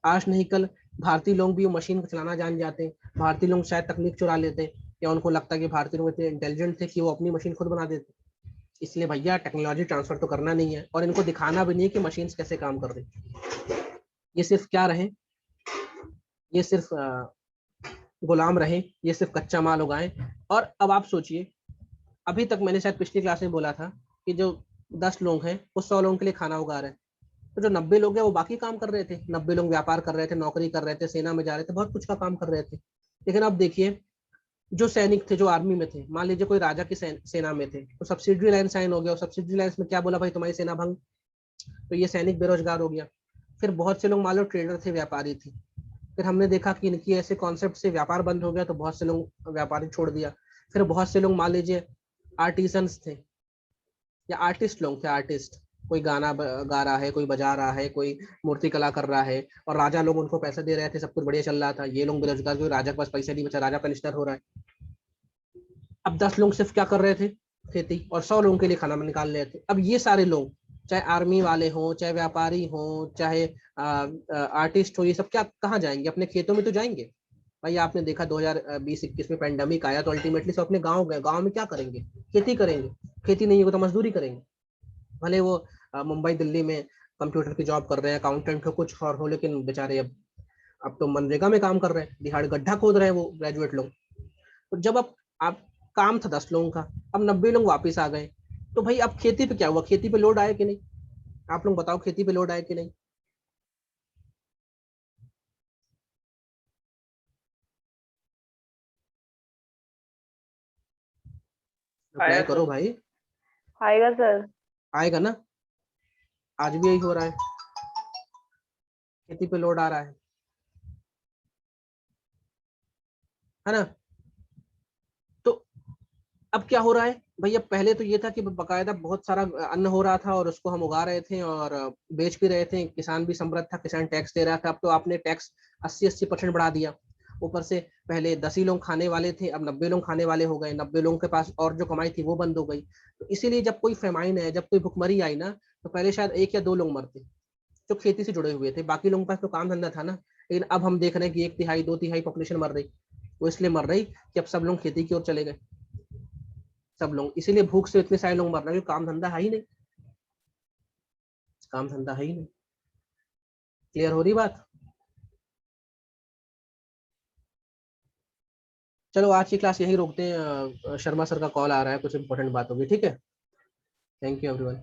आज नहीं कल भारतीय लोग भी वो मशीन को चलाना जान जाते, भारतीय लोग शायद तकनीक चुरा लेते, या उनको लगता कि भारतीय लोग इतने इंटेलिजेंट थे कि वो अपनी मशीन खुद बना देते। इसलिए भैया टेक्नोलॉजी ट्रांसफर तो करना नहीं है, और इनको दिखाना भी नहीं है कि मशीन्स कैसे काम कर रही। ये सिर्फ क्या रहे, ये सिर्फ गुलाम रहे, ये सिर्फ कच्चा माल उगाएं। और अब आप सोचिए, अभी तक मैंने शायद पिछली क्लास में बोला था कि जो 10 लोग हैं वो 100 लोगों के लिए खाना उगा रहे हैं, तो जो 90 लोग हैं वो बाकी काम कर रहे थे, 90 लोग व्यापार कर रहे थे, नौकरी कर रहे थे, सेना में जा रहे थे, बहुत कुछ का काम कर रहे थे। लेकिन अब देखिए, जो सैनिक थे, जो आर्मी में थे, मान लीजिए कोई राजा की सेना में थे, तो सब्सिडी लाइन साइन हो गया, और सब्सिडी लाइन में क्या बोला, भाई तुम्हारी सेना भंग, तो ये सैनिक बेरोजगार हो गया। फिर बहुत से लोग मान लो ट्रेडर थे, व्यापारी थे, फिर हमने देखा कि इनकी ऐसे कॉन्सेप्ट से व्यापार बंद हो गया, तो बहुत से लोग व्यापारी छोड़ दिया। फिर बहुत से लोग मान लीजिए आर्टिसंस थे, या आर्टिस्ट लोग थे, आर्टिस्ट, कोई गाना गा रहा है, कोई बजा रहा है, कोई मूर्ति कला कर रहा है, और राजा लोग उनको पैसे दे रहे थे, सब कुछ बढ़िया चल रहा था, ये लोग बेरोजगार, क्योंकि राजा के पास पैसे नहीं बचा, राजा पेंशनर हो रहा है। अब 10 लोग सिर्फ क्या कर रहे थे, खेती, और 100 लोगों के लिए खाना निकाल रहे थे। अब ये सारे लोग, चाहे आर्मी वाले हों, चाहे व्यापारी हों, चाहे आर्टिस्ट हो, ये सब क्या कहाँ जाएंगे, अपने खेतों में तो जाएंगे। भाई आपने देखा 2020-21 में पेंडेमिक आया, तो अल्टीमेटली सब अपने गाँव गए, गाँव में क्या करेंगे, खेती करेंगे, खेती नहीं होगी तो मजदूरी करेंगे। भले वो मुंबई दिल्ली में कंप्यूटर की जॉब कर रहे हैं, अकाउंटेंट हो, कुछ और हो, लेकिन बेचारे अब तो मनरेगा में काम कर रहे हैं, दिहाड़ी गड्ढा खोद रहे हैं वो ग्रेजुएट लोग। तो जब अब आप काम था 10 लोगों का, अब 90 लोग वापस आ गए, तो भाई अब खेती पे क्या हुआ, खेती पे लोड आया कि नहीं, आप लोग बताओ, खेती पे लोड आया कि नहीं। आया रिप्लाई करो सर। भाई। आएगा सर। आएगा ना, आज भी यही हो रहा है, खेती पे लोड आ रहा है ना। तो अब क्या हो रहा है भैया, पहले तो ये था कि बकायदा बहुत सारा अन्न हो रहा था, और उसको हम उगा रहे थे और बेच भी रहे थे, किसान भी समृद्ध था, किसान टैक्स दे रहा था। अब तो आपने टैक्स 80-80% बढ़ा दिया, ऊपर से पहले 10 ही लोग खाने वाले थे, अब 90 लोग खाने वाले हो गए, 90 लोगों के पास और जो कमाई थी वो बंद हो गई। तो इसीलिए जब कोई फेमाइन है, जब कोई भुखमरी आई ना, तो पहले शायद 1 या 2 लोग मरते जो खेती से जुड़े हुए थे, बाकी लोगों के पास तो काम धंधा था ना। लेकिन अब हम देख रहे हैं कि 1/3 2/3 पॉपुलेशन मर रही। वो इसलिए मर रही कि अब सब लोग खेती की ओर चले गए, सब लोग, इसीलिए भूख से इतने सारे लोग मर रहे हैं, काम धंधा है ही नहीं, काम धंधा है ही नहीं। क्लियर हो रही बात। चलो आज की क्लास यही रोकते हैं, शर्मा सर का कॉल आ रहा है, कुछ इंपॉर्टेंट बात होगी, ठीक है। Thank you everyone.